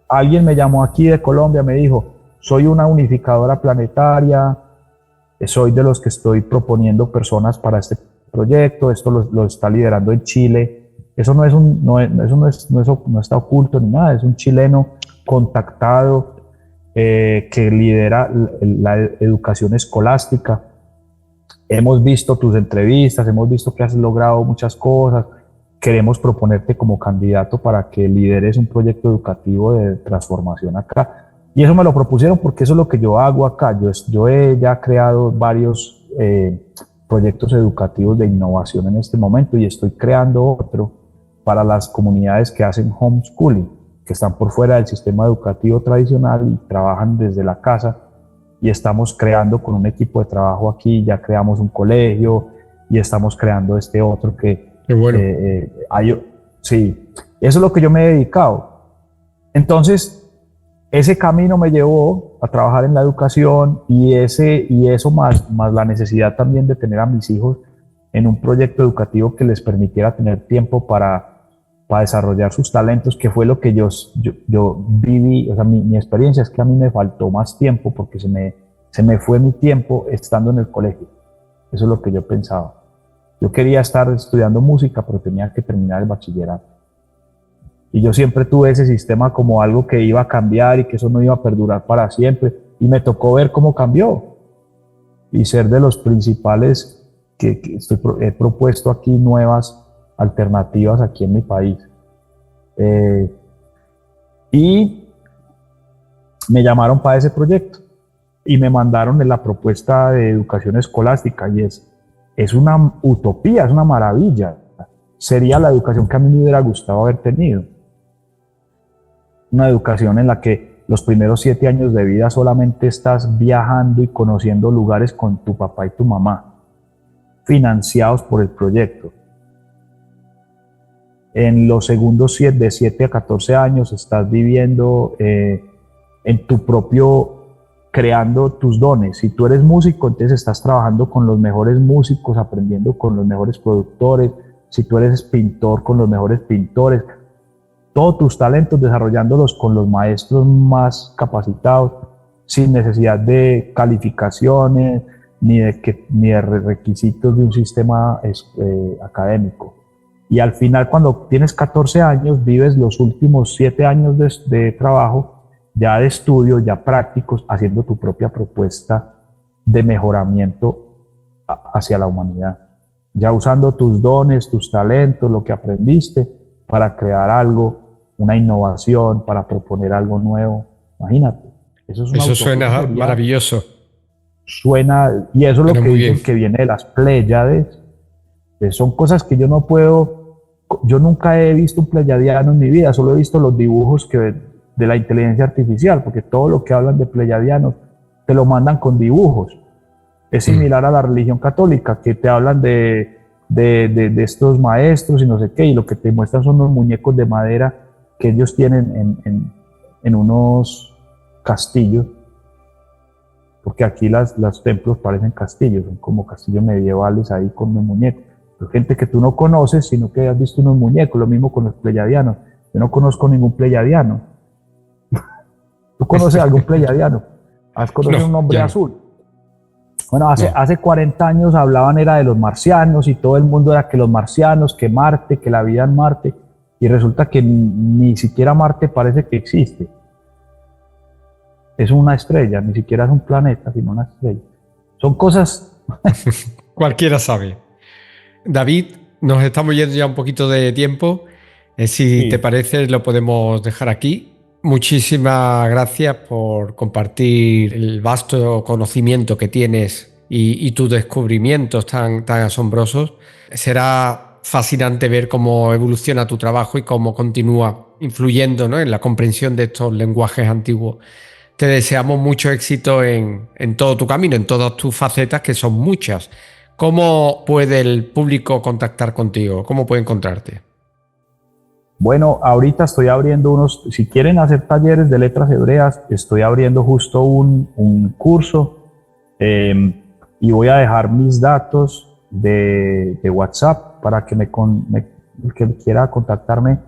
alguien me llamó aquí de Colombia, me dijo, soy una unificadora planetaria, soy de los que estoy proponiendo personas para este proyecto, esto lo está liderando en Chile. Eso no es no está oculto ni nada, es un chileno contactado que lidera la educación escolástica. Hemos visto tus entrevistas, hemos visto que has logrado muchas cosas. Queremos proponerte como candidato para que lideres un proyecto educativo de transformación acá. Y eso me lo propusieron porque eso es lo que yo hago acá. Yo he ya creado varios proyectos educativos de innovación en este momento y estoy creando otro para las comunidades que hacen homeschooling, que están por fuera del sistema educativo tradicional y trabajan desde la casa. Y estamos creando con un equipo de trabajo aquí, ya creamos un colegio y estamos creando este otro que Qué bueno. sí, eso es lo que yo me he dedicado. Entonces, ese camino me llevó a trabajar en la educación y eso más la necesidad también de tener a mis hijos en un proyecto educativo que les permitiera tener tiempo para desarrollar sus talentos, que fue lo que yo viví. O sea, mi experiencia es que a mí me faltó más tiempo porque se me fue mi tiempo estando en el colegio. Eso es lo que yo pensaba. Yo quería estar estudiando música, pero tenía que terminar el bachillerato. Y yo siempre tuve ese sistema como algo que iba a cambiar y que eso no iba a perdurar para siempre. Y me tocó ver cómo cambió y ser de los principales he propuesto aquí nuevas alternativas aquí en mi país. Y me llamaron para ese proyecto y me mandaron en la propuesta de educación escolástica y es una utopía, es una maravilla. Sería la educación que a mí me hubiera gustado haber tenido. Una educación en la que los primeros 7 años de vida solamente estás viajando y conociendo lugares con tu papá y tu mamá, financiados por el proyecto. En los segundos de 7 a 14 años estás viviendo en tu propio, creando tus dones. Si tú eres músico, entonces estás trabajando con los mejores músicos, aprendiendo con los mejores productores. Si tú eres pintor, con los mejores pintores. Todos tus talentos desarrollándolos con los maestros más capacitados, sin necesidad de calificaciones ni de requisitos de un sistema académico. Y al final, cuando tienes 14 años, vives los últimos 7 años de trabajo, ya de estudio, ya prácticos, haciendo tu propia propuesta de mejoramiento hacia la humanidad. Ya usando tus dones, tus talentos, lo que aprendiste para crear algo, una innovación, para proponer algo nuevo. Imagínate. Eso suena maravilloso. Suena, y eso es lo que dicen bien. que viene de las Pléyades. Son cosas que yo no puedo, yo nunca he visto un pleyadiano en mi vida, solo he visto los dibujos de la inteligencia artificial, porque todo lo que hablan de pleyadianos te lo mandan con dibujos. Es similar a la religión católica, que te hablan de estos maestros y no sé qué, y lo que te muestran son unos muñecos de madera que ellos tienen en unos castillos, porque aquí los templos parecen castillos, son como castillos medievales ahí con unos muñecos. Pero gente que tú no conoces, sino que has visto unos muñecos, lo mismo con los pleyadianos. Yo no conozco ningún pleyadiano. ¿Tú conoces algún pleyadiano? ¿Has conocido un hombre azul? Bueno, hace 40 años hablaban era de los marcianos y todo el mundo era que los marcianos, que Marte, que la vida en Marte, y resulta que ni siquiera Marte parece que existe. Es una estrella, ni siquiera es un planeta, sino una estrella. Son cosas... Cualquiera sabe. David, nos estamos yendo ya un poquito de tiempo. Si te parece, lo podemos dejar aquí. Muchísimas gracias por compartir el vasto conocimiento que tienes y tus descubrimientos tan asombrosos. Será fascinante ver cómo evoluciona tu trabajo y cómo continúa influyendo, ¿no?, en la comprensión de estos lenguajes antiguos. Te deseamos mucho éxito en todo tu camino, en todas tus facetas, que son muchas, ¿cómo puede el público contactar contigo? ¿Cómo puede encontrarte? Bueno, ahorita estoy abriendo si quieren hacer talleres de letras hebreas, estoy abriendo justo un curso y voy a dejar mis datos de WhatsApp para que el que quiera contactarme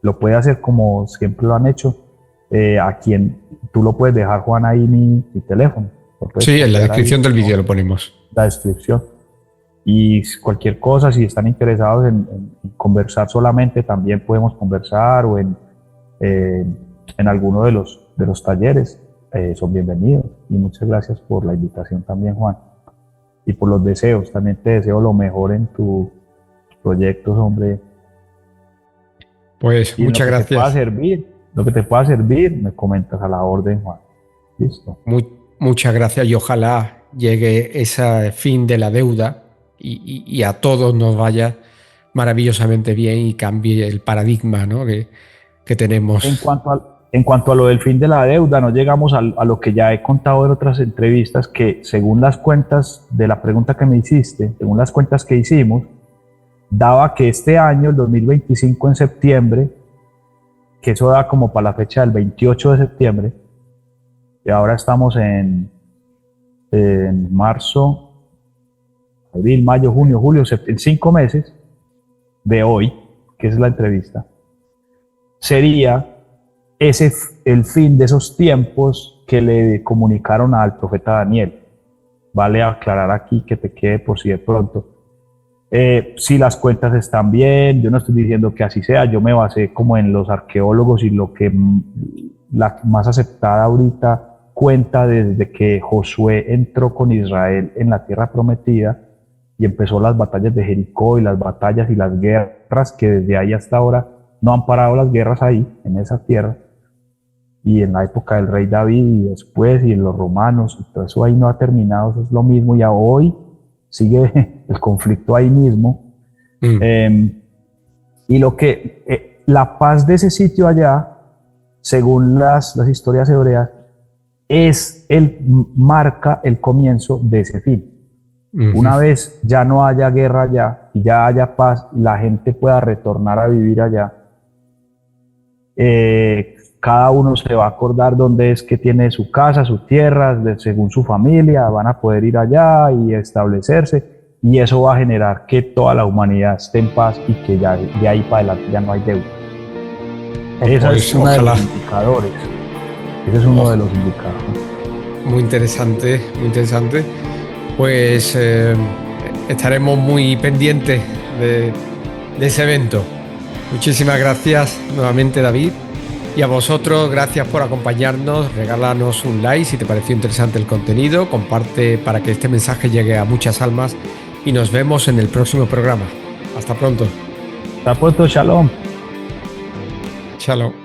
lo puede hacer como siempre lo han hecho. A quien tú lo puedes dejar, Juan, ahí mi teléfono. Sí, en la descripción del vídeo lo ponemos. La descripción. Y cualquier cosa, si están interesados en conversar solamente, también podemos conversar o en alguno de los talleres, son bienvenidos. Y muchas gracias por la invitación también, Juan. Y por los deseos, también te deseo lo mejor en tus proyectos, hombre. Pues y muchas gracias. Lo que te pueda servir, me comentas a la orden, Juan. Listo. Muchas gracias y ojalá llegue ese fin de la deuda y a todos nos vaya maravillosamente bien y cambie el paradigma, ¿no? que tenemos. En cuanto a lo del fin de la deuda, no llegamos a lo que ya he contado en otras entrevistas, que según las cuentas de la pregunta que me hiciste, según las cuentas que hicimos, daba que este año, el 2025 en septiembre, que eso da como para la fecha del 28 de septiembre, y ahora estamos en marzo, abril, mayo, junio, julio, en 5 meses de hoy, que es la entrevista, sería el fin de esos tiempos que le comunicaron al profeta Daniel. Vale aclarar aquí, que te quede por si de pronto. Si las cuentas están bien, yo no estoy diciendo que así sea, yo me basé como en los arqueólogos y lo que la más aceptada ahorita cuenta desde que Josué entró con Israel en la tierra prometida y empezó las batallas de Jericó y las batallas y las guerras, que desde ahí hasta ahora no han parado las guerras ahí, en esa tierra, y en la época del rey David y después, y en los romanos, y todo eso ahí no ha terminado, eso es lo mismo, y a hoy sigue el conflicto ahí mismo. Y la paz de ese sitio allá, según las historias hebreas, marca el comienzo de ese fin. Una vez ya no haya guerra allá y ya haya paz, la gente pueda retornar a vivir allá, cada uno se va a acordar dónde es que tiene su casa, su tierra, según su familia, van a poder ir allá y establecerse, y eso va a generar que toda la humanidad esté en paz y que ya de ahí para adelante ya no hay deuda. Ese es uno de los indicadores. Ese es uno de los indicadores. Muy interesante, muy interesante. Pues estaremos muy pendientes de ese evento. Muchísimas gracias nuevamente, David. Y a vosotros, gracias por acompañarnos. Regálanos un like si te pareció interesante el contenido. Comparte para que este mensaje llegue a muchas almas. Y nos vemos en el próximo programa. Hasta pronto. Hasta pronto, shalom. Shalom.